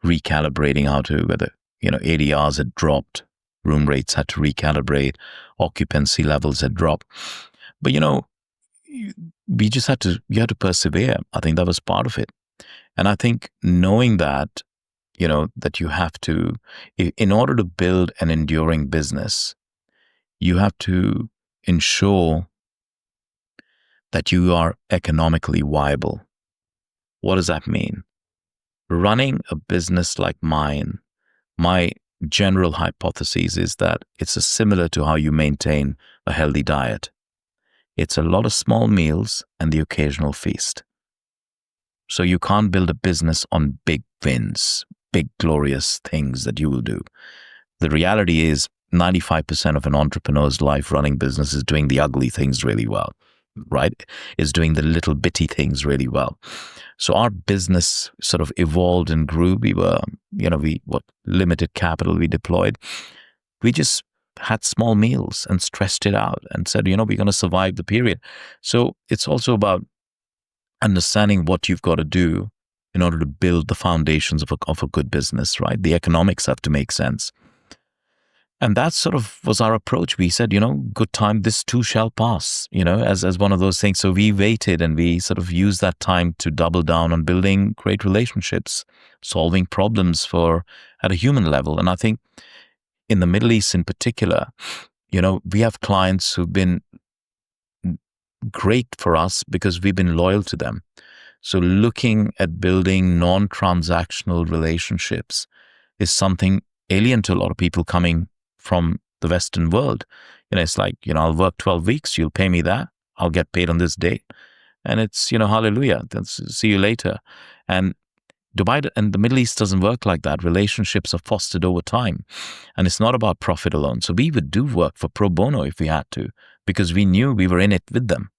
recalibrating whether, ADRs had dropped, room rates had to recalibrate, occupancy levels had dropped. But, we just you had to persevere. I think that was part of it. And I think knowing that, that you have to, in order to build an enduring business, you have to ensure that you are economically viable. What does that mean? Running a business like mine, my general hypothesis is that it's similar to how you maintain a healthy diet. It's a lot of small meals and the occasional feast. So you can't build a business on big wins, big glorious things that you will do. The reality is 95% of an entrepreneur's life running business is doing the ugly things really well. right, is doing the little bitty things really well. So our business sort of evolved and grew. We were, what limited capital we deployed. We just had small meals and stretched it out and said, we're going to survive the period. So it's also about understanding what you've got to do in order to build the foundations of a good business, right? The economics have to make sense. And that sort of was our approach. We said, good time, this too shall pass, as one of those things. So we waited and we sort of used that time to double down on building great relationships, solving problems at a human level. And I think in the Middle East in particular, we have clients who've been great for us because we've been loyal to them. So looking at building non-transactional relationships is something alien to a lot of people coming from the Western world. It's like, I'll work 12 weeks, you'll pay me that, I'll get paid on this date. And it's, hallelujah, see you later. And Dubai and the Middle East doesn't work like that. Relationships are fostered over time. And it's not about profit alone. So we would do work for pro bono if we had to, because we knew we were in it with them.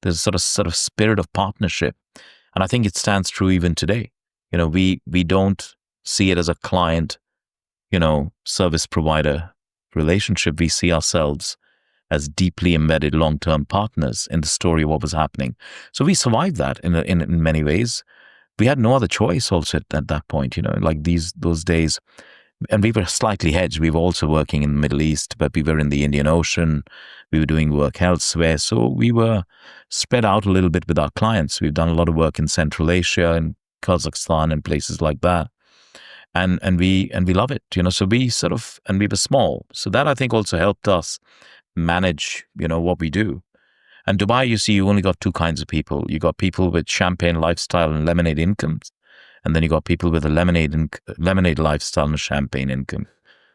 There's a sort of spirit of partnership. And I think it stands true even today. We don't see it as a client, service provider relationship. We see ourselves as deeply embedded long-term partners in the story of what was happening. So we survived that in many ways. We had no other choice also at that point, like those days. And we were slightly hedged. We were also working in the Middle East, but we were in the Indian Ocean. We were doing work elsewhere. So we were spread out a little bit with our clients. We've done a lot of work in Central Asia and Kazakhstan and places like that. And we love it, so we and we were small. So that I think also helped us manage, what we do. And Dubai, you only got two kinds of people. You got people with champagne lifestyle and lemonade incomes. And then you got people with a lemonade lifestyle and a champagne income.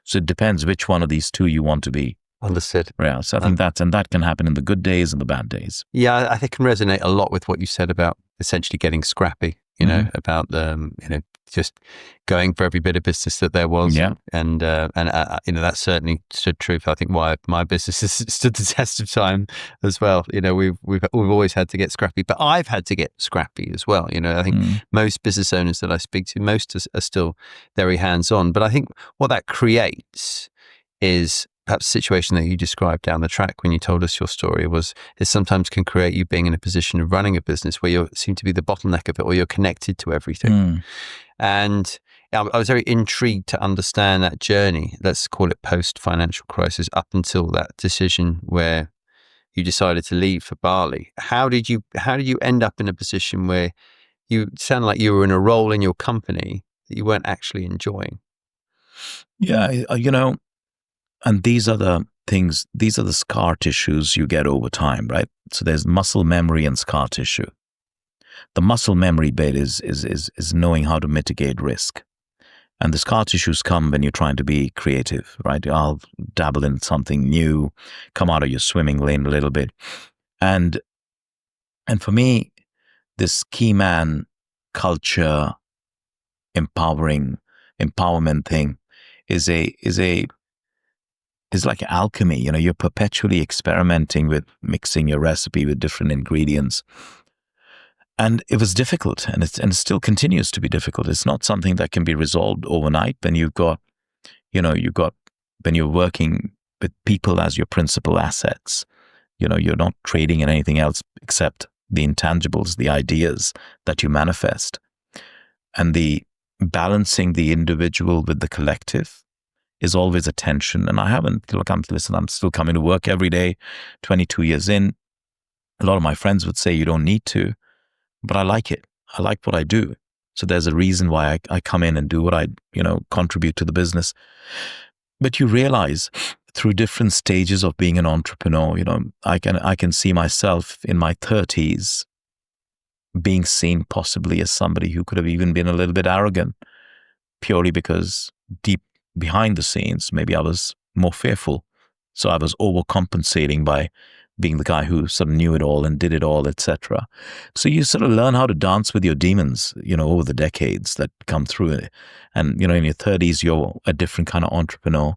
So it depends which one of these two you want to be. Understood. Yeah. So I think that can happen in the good days and the bad days. Yeah, I think it can resonate a lot with what you said about essentially getting scrappy, about just going for every bit of business that there was. Yeah. And that certainly stood true for, I think, why my business has stood the test of time as well. We've always had to get scrappy, but I've had to get scrappy as well. I think most business owners that I speak to, most are still very hands-on. But I think what that creates is perhaps a situation that you described down the track when you told us your story it sometimes can create you being in a position of running a business where you seem to be the bottleneck of it, or you're connected to everything. And I was very intrigued to understand that journey, let's call it post-financial crisis, up until that decision where you decided to leave for Bali. How did you end up in a position where you sound like you were in a role in your company that you weren't actually enjoying? Yeah, and these are the things, these are the scar tissues you get over time, right? So there's muscle memory and scar tissue. The muscle memory bit is knowing how to mitigate risk. And the scar tissues come when you're trying to be creative, right? I'll dabble in something new, come out of your swimming lane a little bit. And for me, this key man culture, empowerment thing is like alchemy. You're perpetually experimenting with mixing your recipe with different ingredients. And it was difficult, and it still continues to be difficult. It's not something that can be resolved overnight when when you're working with people as your principal assets. You're not trading in anything else except the intangibles, the ideas that you manifest. And the balancing the individual with the collective is always a tension. And I'm still coming to work every day, 22 years in. A lot of my friends would say you don't need to, but I like it. I like what I do. So there's a reason why I come in and do what I, contribute to the business. But you realize through different stages of being an entrepreneur, I can see myself in my 30s being seen possibly as somebody who could have even been a little bit arrogant, purely because deep behind the scenes, maybe I was more fearful. So I was overcompensating by being the guy who sort of knew it all and did it all, etc. So you sort of learn how to dance with your demons, over the decades that come through it. And, in your 30s, you're a different kind of entrepreneur.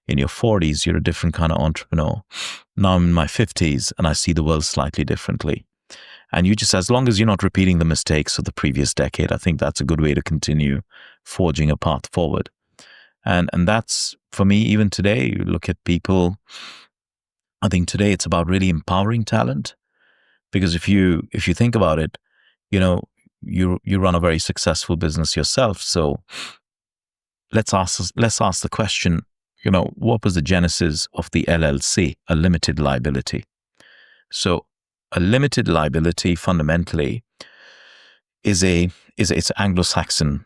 In your 40s, you're a different kind of entrepreneur. Now I'm in my 50s and I see the world slightly differently. And you just, as long as you're not repeating the mistakes of the previous decade, I think that's a good way to continue forging a path forward. And that's, for me, even today, you look at people, I think today it's about really empowering talent. Because if you think about it, you run a very successful business yourself. So let's ask the question, what was the genesis of the LLC, a limited liability? So a limited liability fundamentally is it's Anglo-Saxon,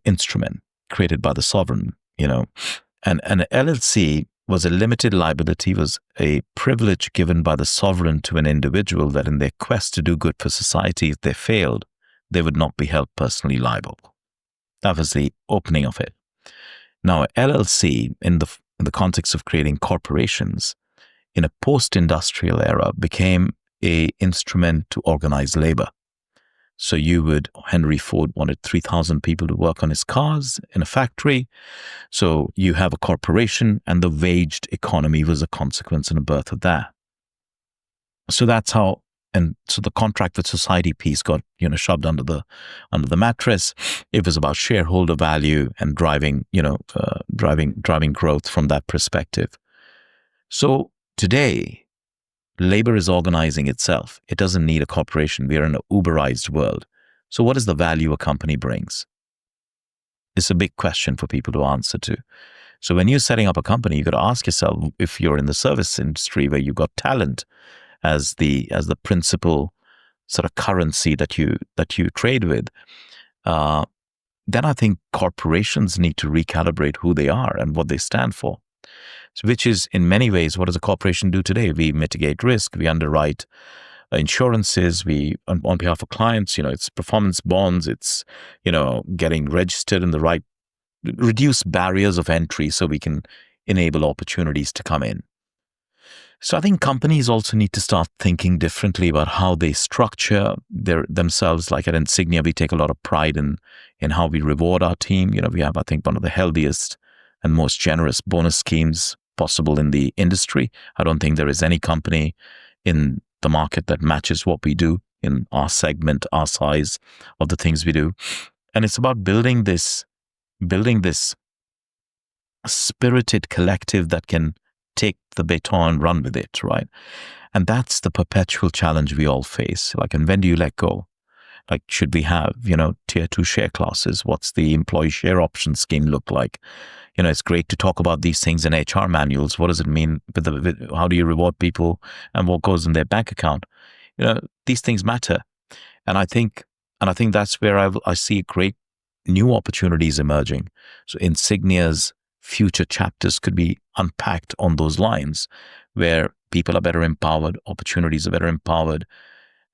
instrument created by the sovereign, and an LLC was a limited liability, was a privilege given by the sovereign to an individual that in their quest to do good for society, if they failed, they would not be held personally liable. That was the opening of it. Now, LLC, in the context of creating corporations, in a post-industrial era, became a instrument to organize labor. So Henry Ford wanted 3,000 people to work on his cars in a factory. So you have a corporation, and the waged economy was a consequence and a birth of that. So that's how, and so the contract with society piece got, shoved under the mattress. It was about shareholder value and driving growth from that perspective. So today, labor is organizing itself. It doesn't need a corporation. We are in an Uberized world. So what is the value a company brings? It's a big question for people to answer to. So when you're setting up a company, you got to ask yourself, if you're in the service industry where you've got talent as the principal sort of currency that you trade with, then I think corporations need to recalibrate who they are and what they stand for. So which is, in many ways, what does a corporation do today? We mitigate risk, we underwrite insurances, we, on behalf of clients, it's performance bonds, it's, getting registered in the right, reduce barriers of entry so we can enable opportunities to come in. So I think companies also need to start thinking differently about how they structure themselves. Like at Insignia, we take a lot of pride in how we reward our team. We have, I think, one of the healthiest and most generous bonus schemes possible in the industry. I don't think there is any company in the market that matches what we do in our segment, our size of the things we do. And it's about building this spirited collective that can take the baton and run with it, right? And that's the perpetual challenge we all face. Like, and when do you let go? Like, should we have, tier 2 share classes? What's the employee share option scheme look like? It's great to talk about these things in HR manuals. What does it mean? How do you reward people and what goes in their bank account? These things matter. And I think that's where I see great new opportunities emerging. So Insignia's future chapters could be unpacked on those lines, where people are better empowered, opportunities are better empowered,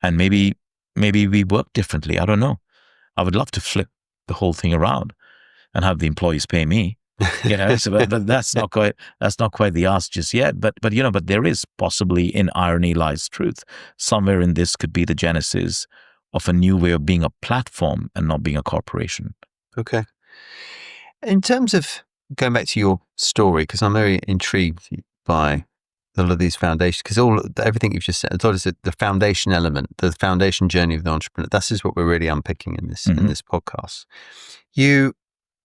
and maybe we work differently. I don't know. I would love to flip the whole thing around and have the employees pay me. So, but that's not quite the ask just yet. But there is possibly, in irony lies truth. Somewhere in this could be the genesis of a new way of being a platform and not being a corporation. Okay. In terms of going back to your story, because I'm very intrigued by all of these foundations, because everything you've just said, the foundation element, the foundation journey of the entrepreneur. This is what we're really unpicking in this in this podcast.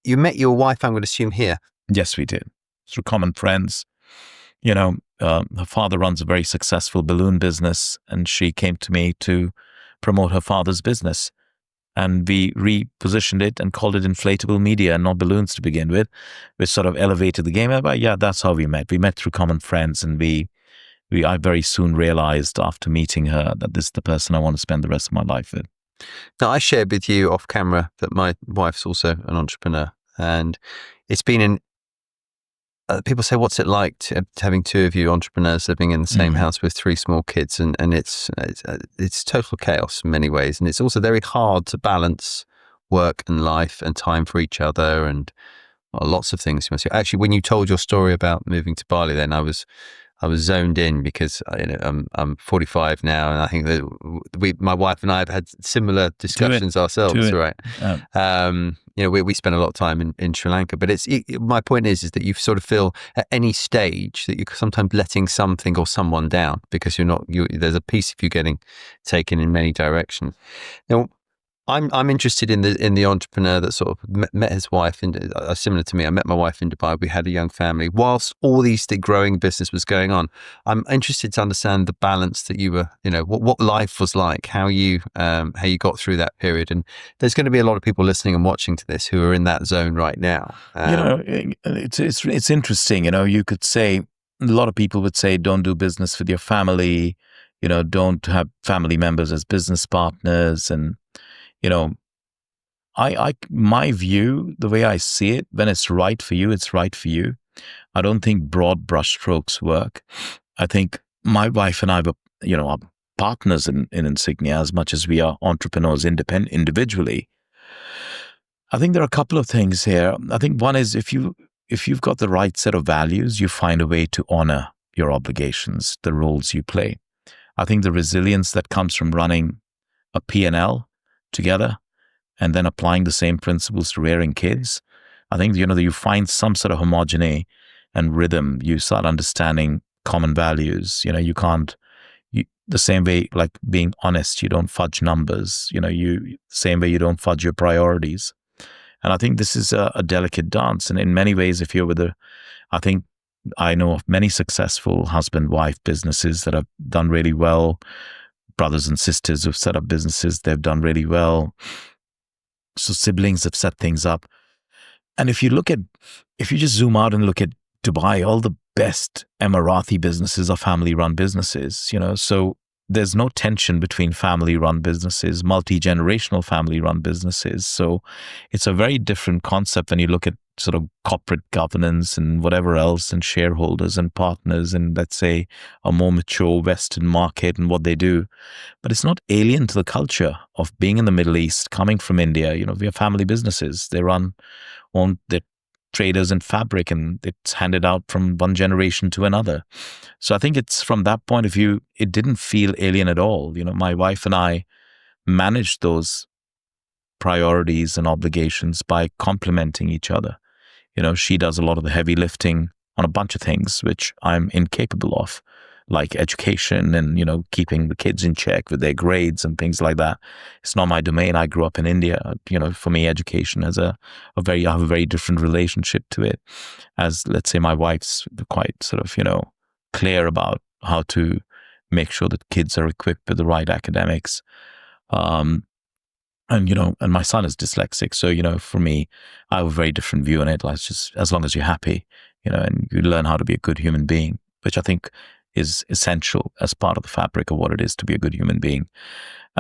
You met your wife, I'm going to assume, here. Yes, we did, through common friends. Her father runs a very successful balloon business, and she came to me to promote her father's business. And we repositioned it and called it inflatable media and not balloons to begin with, which sort of elevated the game. But yeah, that's how we met. We met through common friends, and I very soon realized after meeting her that this is the person I want to spend the rest of my life with. Now, I shared with you off camera that my wife's also an entrepreneur, and it's been people say, what's it like having two of you entrepreneurs living in the same house with 3 small kids? And it's total chaos in many ways. And it's also very hard to balance work and life and time for each other, and lots of things. Actually, when you told your story about moving to Bali, then I was was zoned in because I'm 45 now, and I think that my wife and I have had similar discussions ourselves, right? We spend a lot of time in Sri Lanka, but my point is that you sort of feel at any stage that you're sometimes letting something or someone down because there's a piece of you getting taken in many directions. Now, I'm interested in the entrepreneur that sort of met his wife similar to me. I met my wife in Dubai. We had a young family. Whilst all the growing business was going on, I'm interested to understand the balance that you were, what life was like, how you got through that period. And there's going to be a lot of people listening and watching to this who are in that zone right now. It's interesting. You could say, a lot of people would say, don't do business with your family. Don't have family members as business partners. And my view, the way I see it, when it's right for you, it's right for you. I don't think broad brushstrokes work. I think my wife and I were, are partners in Insignia as much as we are entrepreneurs individually. I think there are a couple of things here. I think one is if you've got the right set of values, you find a way to honor your obligations, the roles you play. I think the resilience that comes from running a P&L together and then applying the same principles to rearing kids, I think you find some sort of homogeny and rhythm. You start understanding common values. The same way, like being honest, you don't fudge numbers. The same way you don't fudge your priorities. And I think this is a delicate dance. And in many ways, if you're I think I know of many successful husband-wife businesses that have done really well. Brothers and sisters who've set up businesses, they've done really well. So siblings have set things up. And if you just zoom out and look at Dubai, all the best Emirati businesses are family-run businesses, so there's no tension between family-run businesses, multi-generational family-run businesses. So it's a very different concept when you look at sort of corporate governance and whatever else and shareholders and partners and, let's say, a more mature Western market and what they do. But it's not alien to the culture of being in the Middle East, coming from India. We have family businesses. They're traders in fabric, and it's handed out from one generation to another. So I think it's from that point of view, it didn't feel alien at all. My wife and I managed those priorities and obligations by complementing each other. She does a lot of the heavy lifting on a bunch of things, which I'm incapable of, like education and, keeping the kids in check with their grades and things like that. It's not my domain. I grew up in India. For me, education has I have a very different relationship to it. As, let's say, my wife's quite sort of, clear about how to make sure that kids are equipped with the right academics. And my son is dyslexic. So, for me, I have a very different view on it. Like, just as long as you're happy, and you learn how to be a good human being, which I think is essential as part of the fabric of what it is to be a good human being.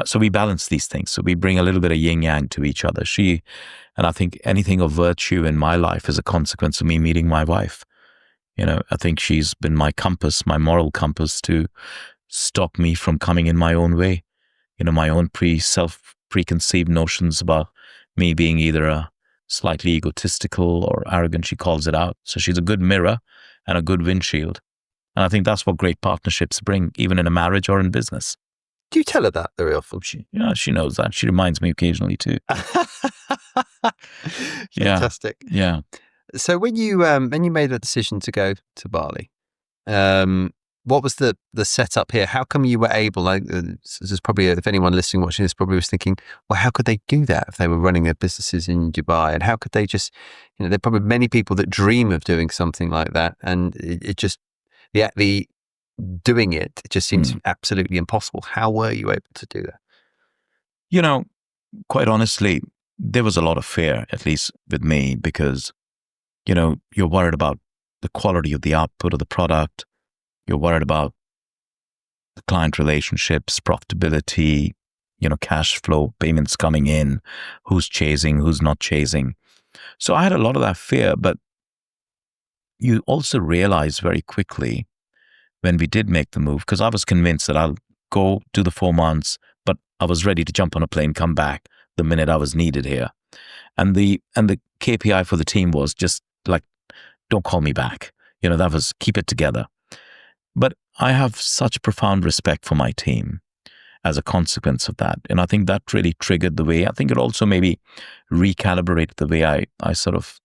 So we balance these things. So we bring a little bit of yin yang to each other. And I think anything of virtue in my life is a consequence of me meeting my wife. I think she's been my compass, my moral compass to stop me from coming in my own way. My own preconceived notions about me being either a slightly egotistical or arrogant. She calls it out. So she's a good mirror and a good windshield. And I think that's what great partnerships bring, even in a marriage or in business. Do you tell her that very often? She knows that. She reminds me occasionally too. Fantastic. Yeah. So when you made the decision to go to Bali, what was the setup here? How come you were able? There's probably, if anyone listening, watching this, probably was thinking, well, how could they do that if they were running their businesses in Dubai? And how could they just, there are probably many people that dream of doing something like that, and it just the doing it just seems absolutely impossible. How were you able to do that? Quite honestly, there was a lot of fear, at least with me, because, you're worried about the quality of the output of the product. You're worried about the client relationships, profitability, cash flow, payments coming in, who's chasing, who's not chasing. So I had a lot of that fear, but you also realize very quickly when we did make the move, because I was convinced that I'll go do the 4 months, but I was ready to jump on a plane, come back the minute I was needed here. And the KPI for the team was just like, don't call me back. That was keep it together. But I have such profound respect for my team as a consequence of that. And I think that really triggered the way, I think it also maybe recalibrated the way I sort of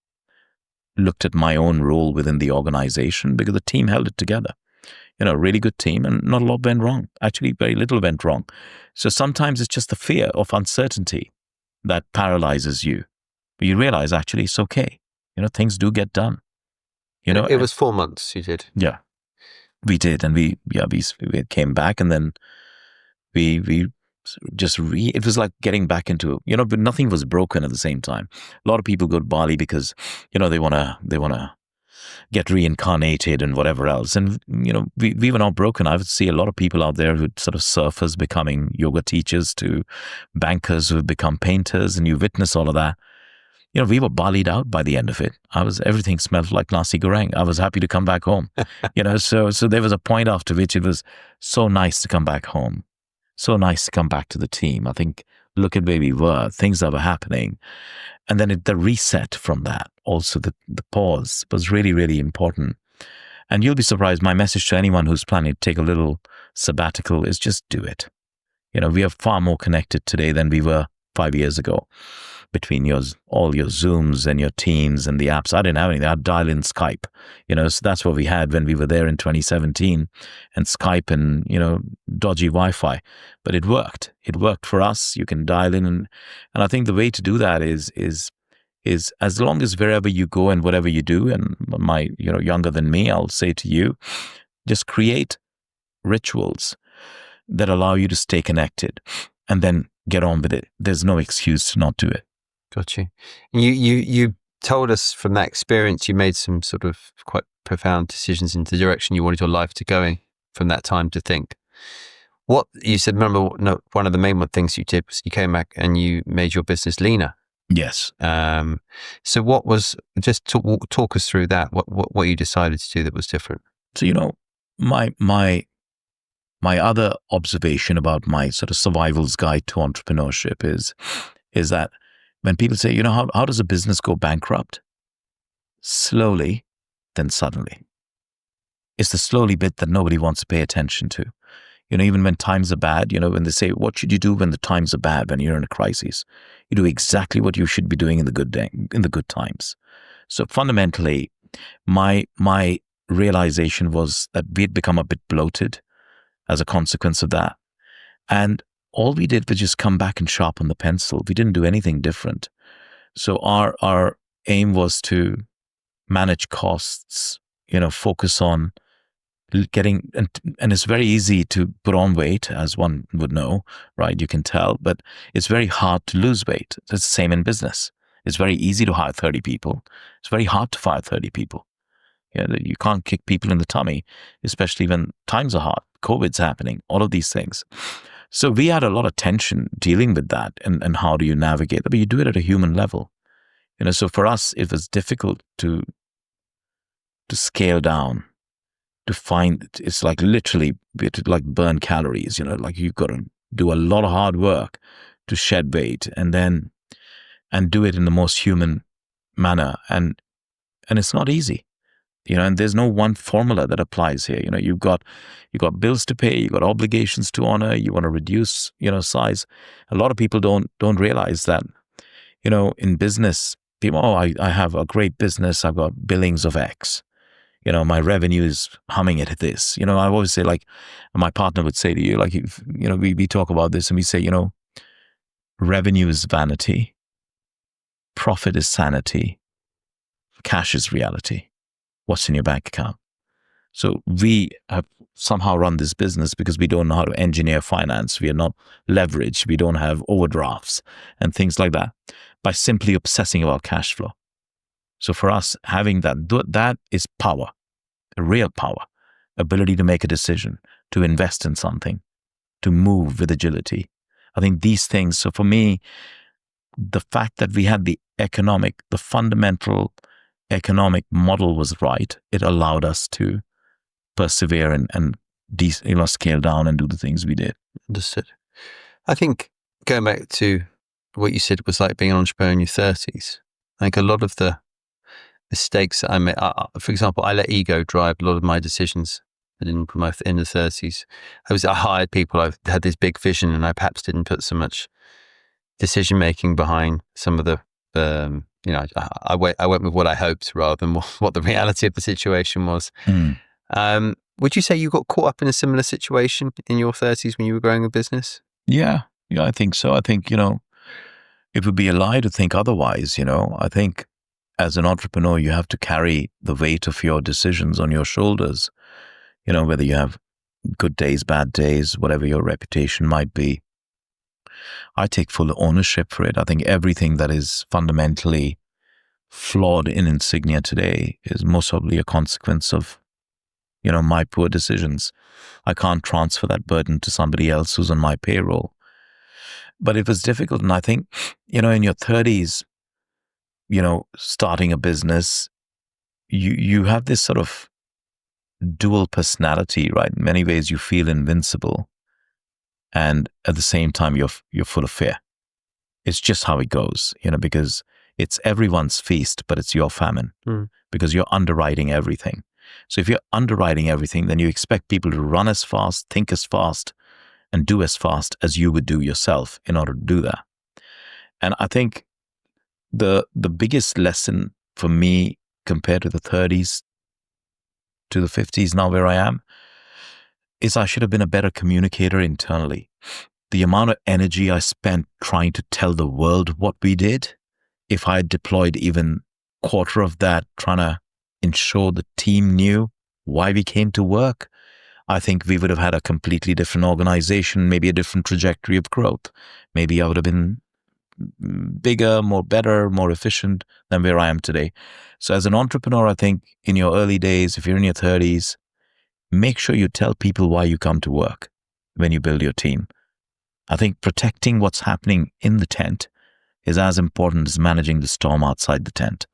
looked at my own role within the organization, because the team held it together. Really good team, and not a lot went wrong. Actually, very little went wrong. So sometimes it's just the fear of uncertainty that paralyzes you. But you realize actually it's okay. Things do get done. It was 4 months you did. Yeah, we did. And we came back, and then we just it was like getting back into, but nothing was broken at the same time. A lot of people go to Bali because, they want to get reincarnated and whatever else. And, we were not broken. I would see a lot of people out there who sort of surfers becoming yoga teachers to bankers who have become painters, and you witness all of that. We were Bali'd out by the end of it. Everything smelled like nasi goreng. I was happy to come back home. So there was a point after which it was so nice to come back home. So nice to come back to the team. I think, look at where we were, things that were happening. And then the reset from that, also the pause was really, really important. And you'll be surprised, my message to anyone who's planning to take a little sabbatical is just do it. We are far more connected today than we were 5 years ago, between all your Zooms and your Teams and the apps. I didn't have anything. I'd dial in Skype, so that's what we had when we were there in 2017, and Skype and, dodgy Wi-Fi. But it worked. It worked for us. You can dial in. And I think the way to do that is as long as wherever you go and whatever you do, and younger than me, I'll say to you, just create rituals that allow you to stay connected, and then get on with it. There's no excuse to not do it. Got you. You told us from that experience, you made some sort of quite profound decisions into the direction you wanted your life to go in from that time to think. What you said, remember, one of the main things you did was you came back and you made your business leaner. Yes. So what was, just talk us through that, what you decided to do that was different? So, my other observation about my sort of survival's guide to entrepreneurship is that when people say, how does a business go bankrupt? Slowly, then suddenly. It's the slowly bit that nobody wants to pay attention to. Even when times are bad, when they say, what should you do when the times are bad, when you're in a crisis? You do exactly what you should be doing in the good times. So fundamentally, my realization was that we had become a bit bloated as a consequence of that. And all we did was just come back and sharpen the pencil. We didn't do anything different. So our aim was to manage costs, focus on getting, and it's very easy to put on weight, as one would know, right? You can tell, but it's very hard to lose weight. It's the same in business. It's very easy to hire 30 people. It's very hard to fire 30 people. You can't kick people in the tummy, especially when times are hard. COVID's happening, all of these things. So we had a lot of tension dealing with that, and how do you navigate it? But you do it at a human level. So for us, it was difficult to scale down, to find, it's like literally, we had to like burn calories, like you've got to do a lot of hard work to shed weight and do it in the most human manner. And it's not easy. And there's no one formula that applies here. You've got bills to pay, you've got obligations to honor, you want to reduce, size. A lot of people don't realize that, in business, people, I have a great business, I've got billings of X. My revenue is humming at this. I always say, like, my partner would say to you, like, we talk about this and we say, revenue is vanity, profit is sanity, cash is reality. What's in your bank account? So we have somehow run this business because we don't know how to engineer finance. We are not leveraged. We don't have overdrafts and things like that, by simply obsessing about cash flow. So for us, having that is power, a real power, ability to make a decision, to invest in something, to move with agility. I think these things, so for me, the fact that we had the fundamental economic model was right, it allowed us to persevere and scale down and do the things we did. Understood. I think going back to what you said was like being an entrepreneur in your 30s. I think a lot of the mistakes that I made, for example, I let ego drive a lot of my decisions in the 30s. I hired people. I had this big vision, and I perhaps didn't put so much decision making behind some of the. I went with what I hoped rather than what the reality of the situation was. Would you say you got caught up in a similar situation in your 30s when you were growing a business? Yeah, I think so. I think, it would be a lie to think otherwise. I think as an entrepreneur, you have to carry the weight of your decisions on your shoulders, whether you have good days, bad days, whatever your reputation might be. I take full ownership for it. I think everything that is fundamentally flawed in Insignia today is most probably a consequence of, my poor decisions. I can't transfer that burden to somebody else who's on my payroll. But it was difficult. And I think, in your 30s, starting a business, you have this sort of dual personality, right? In many ways, you feel invincible. And at the same time, you're full of fear. It's just how it goes, because it's everyone's feast, but it's your famine because you're underwriting everything. So if you're underwriting everything, then you expect people to run as fast, think as fast, and do as fast as you would do yourself in order to do that. And I think the biggest lesson for me compared to the 30s to the 50s now where I am is I should have been a better communicator internally. The amount of energy I spent trying to tell the world what we did, if I had deployed even a quarter of that, trying to ensure the team knew why we came to work, I think we would have had a completely different organization, maybe a different trajectory of growth. Maybe I would have been bigger, better, more efficient than where I am today. So as an entrepreneur, I think in your early days, if you're in your 30s, make sure you tell people why you come to work when you build your team. I think protecting what's happening in the tent is as important as managing the storm outside the tent.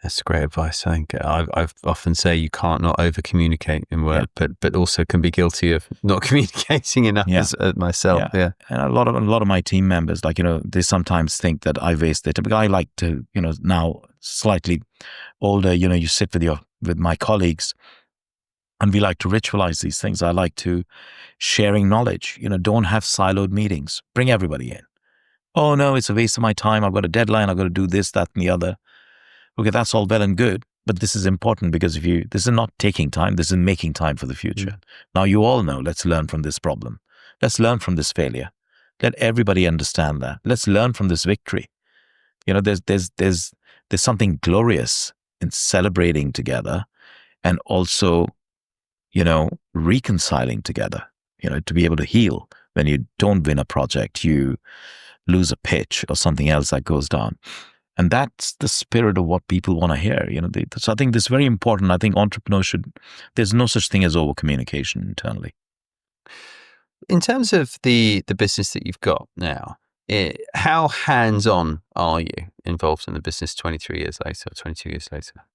That's great advice. I think I've often say you can't not over communicate in work, but also can be guilty of not communicating enough myself. Yeah. And a lot of my team members, they sometimes think that I waste their time. Because I like to, now slightly older, you sit with my colleagues, and we like to ritualize these things. I like to sharing knowledge. Don't have siloed meetings. Bring everybody in. Oh no, it's a waste of my time. I've got a deadline. I've got to do this, that, and the other. Okay, that's all well and good, but this is important because this is not taking time, this is making time for the future. Now you all know, let's learn from this problem. Let's learn from this failure. Let everybody understand that. Let's learn from this victory. There's something glorious in celebrating together and also, reconciling together, to be able to heal when you don't win a project, you lose a pitch or something else that goes down. And that's the spirit of what people want to hear. So I think this is very important. I think entrepreneurs there's no such thing as over communication internally. In terms of the business that you've got now, how hands-on are you involved in the business 23 years later, 22 years later?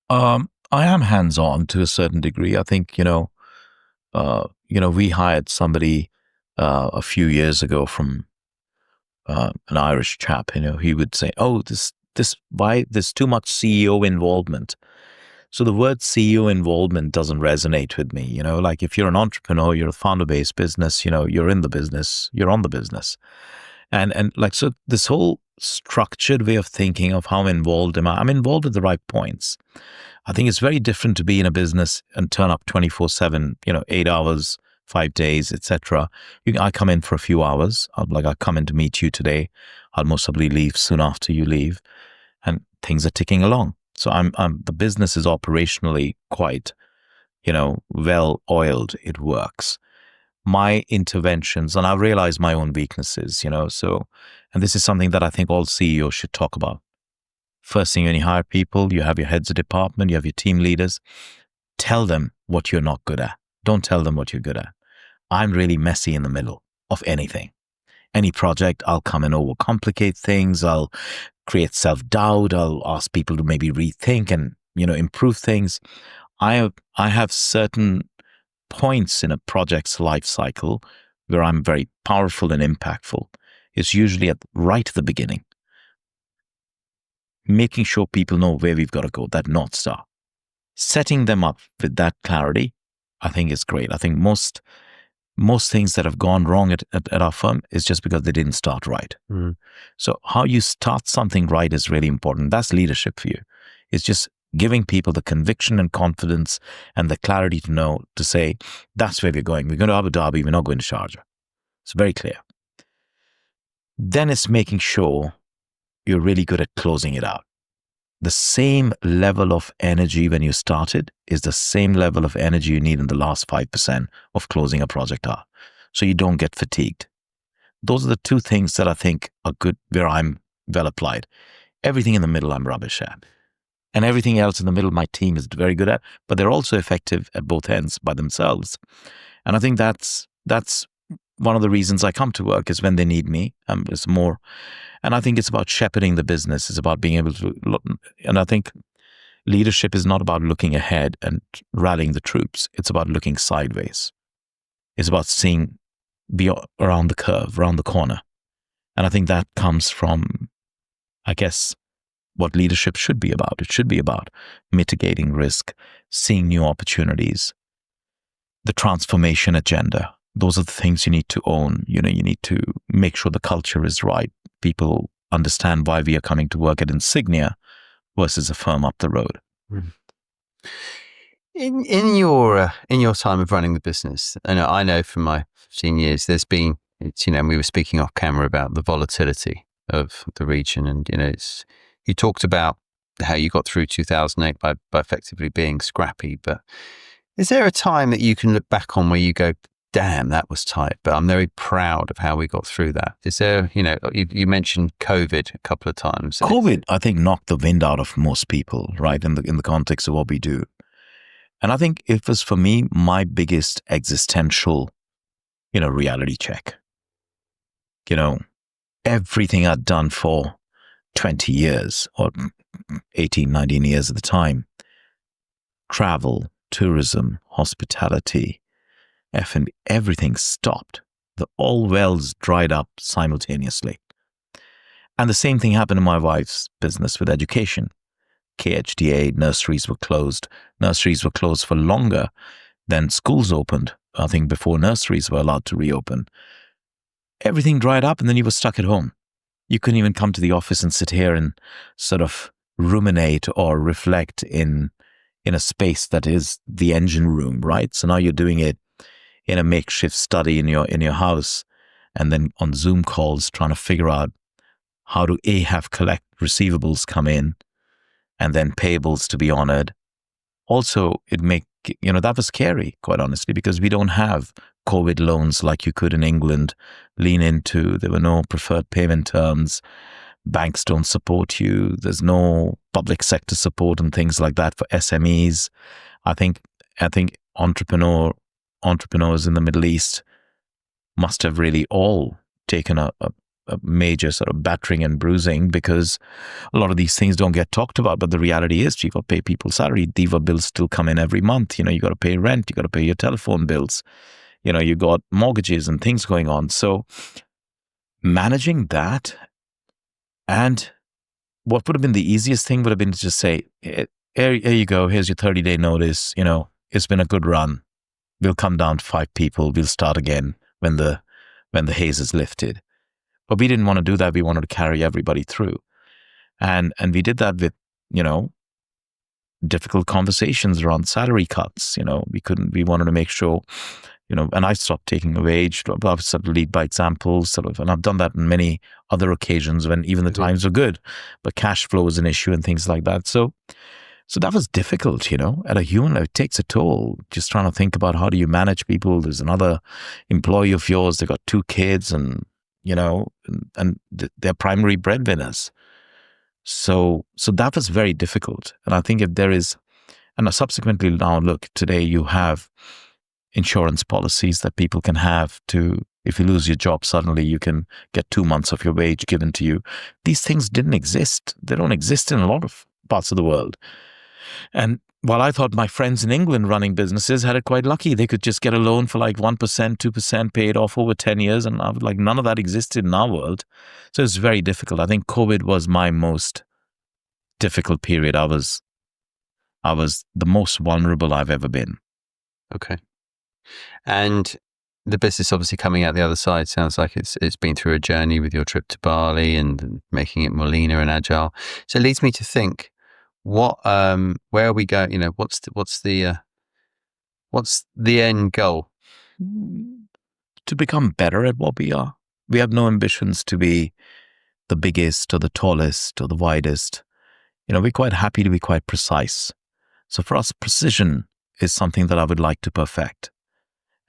I am hands-on to a certain degree. I think, we hired somebody a few years ago from an Irish chap, he would say, oh, why there's too much CEO involvement. So the word CEO involvement doesn't resonate with me. If you're an entrepreneur, you're a founder-based business, you're in the business, you're on the business. And so this whole structured way of thinking of how involved am I? I'm involved at the right points. I think it's very different to be in a business and turn up 24/7, 8 hours, 5 days, etc. I come in for a few hours. I come in to meet you today. I'll most probably leave soon after you leave, and things are ticking along. So the business is operationally quite, well oiled. It works. My interventions, and I realize my own weaknesses, and this is something that I think all CEOs should talk about. First thing, when you hire people, you have your heads of department, you have your team leaders. Tell them what you're not good at. Don't tell them what you're good at. I'm really messy in the middle of anything. Any project, I'll come and overcomplicate things. I'll create self-doubt. I'll ask people to maybe rethink and, improve things. I have certain points in a project's life cycle where I'm very powerful and impactful. It's usually right at the beginning. Making sure people know where we've got to go, that North Star. Setting them up with that clarity, I think is great. I think most things that have gone wrong at our firm is just because they didn't start right. Mm. So how you start something right is really important. That's leadership for you. It's just giving people the conviction and confidence and the clarity to know, to say, that's where we're going. We're going to Abu Dhabi. We're not going to Sharjah. It's very clear. Then it's making sure you're really good at closing it out. The same level of energy when you started is the same level of energy you need in the last 5% of closing a project out. So you don't get fatigued. Those are the two things that I think are good, where I'm well applied. Everything in the middle, I'm rubbish at. And everything else in the middle, my team is very good at, but they're also effective at both ends by themselves. And I think that's one of the reasons I come to work, is when they need me. It's more, and I think it's about shepherding the business. It's about being able to look, and I think leadership is not about looking ahead and rallying the troops. It's about looking sideways. It's about seeing around the curve, around the corner. And I think that comes from, I guess, what leadership should be about. It should be about mitigating risk, seeing new opportunities, the transformation agenda. Those are the things you need to own. You need to make sure the culture is right. People understand why we are coming to work at Insignia versus a firm up the road. In your time of running the business, and I know from my 15 years, there's been, and we were speaking off camera about the volatility of the region, and you talked about how you got through 2008 by effectively being scrappy. But is there a time that you can look back on where you go, damn, that was tight, but I'm very proud of how we got through that? Is there, you mentioned COVID a couple of times. COVID, I think, knocked the wind out of most people, right, in the context of what we do. And I think it was, for me, my biggest existential, reality check. Everything I'd done for 20 years or 18, 19 years at the time, travel, tourism, hospitality, F&B, everything stopped. All wells dried up simultaneously. And the same thing happened in my wife's business with education. KHDA, nurseries were closed. Nurseries were closed for longer than schools opened. I think before nurseries were allowed to reopen. Everything dried up, and then you were stuck at home. You couldn't even come to the office and sit here and sort of ruminate or reflect in a space that is the engine room, right? So now you're doing it in a makeshift study in your house, and then on Zoom calls trying to figure out how to have collect receivables come in and then payables to be honored. Also, that was scary, quite honestly, because we don't have COVID loans like you could in England lean into. There were no preferred payment terms. Banks don't support you. There's no public sector support and things like that for SMEs. I think entrepreneurs in the Middle East must have really all taken a major sort of battering and bruising, because a lot of these things don't get talked about. But the reality is, you've got to pay people's salary. DIVA bills still come in every month. You got to pay rent. You got to pay your telephone bills. You got mortgages and things going on. So managing that, and what would have been the easiest thing would have been to just say, here you go. Here's your 30-day notice. It's been a good run. We'll come down to 5 people. We'll start again when the haze is lifted. But we didn't want to do that. We wanted to carry everybody through. And we did that with, difficult conversations around salary cuts. We wanted to make sure, and I stopped taking a wage. I've sort of lead by example, and I've done that on many other occasions when even the times were good, but cash flow was an issue and things like that. So that was difficult, at a human level. It takes a toll just trying to think about how do you manage people. There's another employee of yours, they got 2 kids and they're primary breadwinners. So that was very difficult. And I think if there is, and subsequently now look, today you have insurance policies that people can have to, if you lose your job suddenly, you can get 2 months of your wage given to you. These things didn't exist. They don't exist in a lot of parts of the world. And while I thought my friends in England running businesses had it quite lucky, they could just get a loan for like 1%, 2% paid off over 10 years. And I was like, none of that existed in our world. So it's very difficult. I think COVID was my most difficult period. I was the most vulnerable I've ever been. Okay. And the business obviously coming out the other side sounds like it's been through a journey with your trip to Bali and making it more leaner and agile. So it leads me to think, where are we going? What's the end goal? To become better at what we are. We have no ambitions to be the biggest or the tallest or the widest. We're quite happy to be quite precise. So for us, precision is something that I would like to perfect.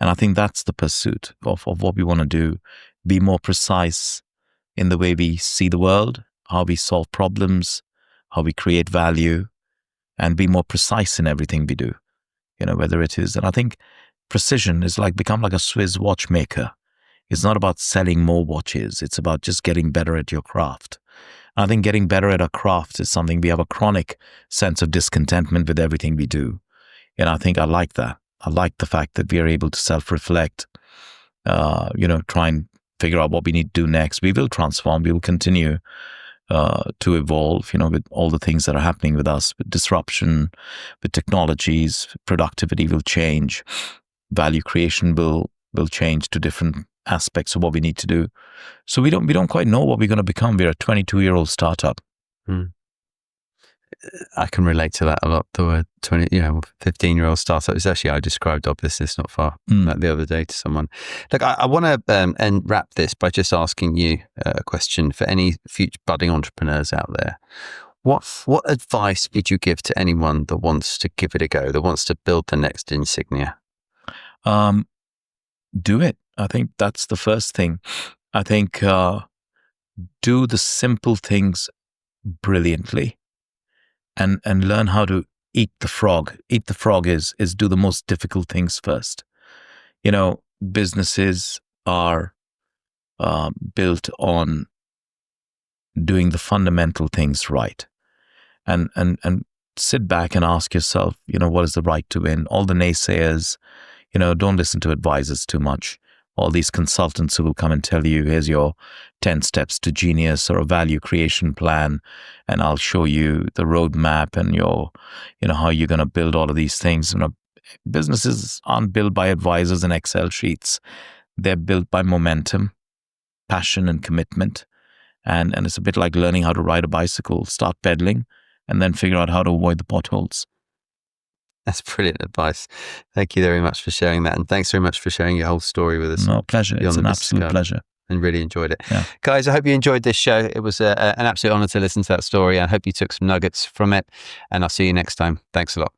And I think that's the pursuit of what we want to do. Be more precise in the way we see the world, how we solve problems, how we create value, and be more precise in everything we do. Whether it is, and I think precision is become like a Swiss watchmaker. It's not about selling more watches. It's about just getting better at your craft. I think getting better at our craft is something we have a chronic sense of discontentment with everything we do. And I think I like that. I like the fact that we are able to self-reflect, try and figure out what we need to do next. We will transform. We will continue to evolve, with all the things that are happening with us, with disruption, with technologies. Productivity will change. Value creation will change to different aspects of what we need to do. So we don't quite know what we're going to become. We're a 22-year-old startup. I can relate to that a lot. The word 15-year-old startup. It's actually, I described our business not far from that the other day to someone. Look, I want to and wrap this by just asking you a question for any future budding entrepreneurs out there. What advice would you give to anyone that wants to give it a go, that wants to build the next Insignia? Do it. I think that's the first thing. I think do the simple things brilliantly. And learn how to eat the frog. Eat the frog is do the most difficult things first. Businesses are built on doing the fundamental things right. And sit back and ask yourself, what is the right to win? All the naysayers, don't listen to advisors too much. All these consultants who will come and tell you, here's your 10 steps to genius or a value creation plan, and I'll show you the roadmap and how you're going to build all of these things. Businesses aren't built by advisors and Excel sheets. They're built by momentum, passion, and commitment. And it's a bit like learning how to ride a bicycle. Start pedaling and then figure out how to avoid the potholes. That's brilliant advice. Thank you very much for sharing that. And thanks very much for sharing your whole story with us. No, pleasure. It's an absolute pleasure. And really enjoyed it. Yeah. Guys, I hope you enjoyed this show. It was an absolute honor to listen to that story. I hope you took some nuggets from it. And I'll see you next time. Thanks a lot.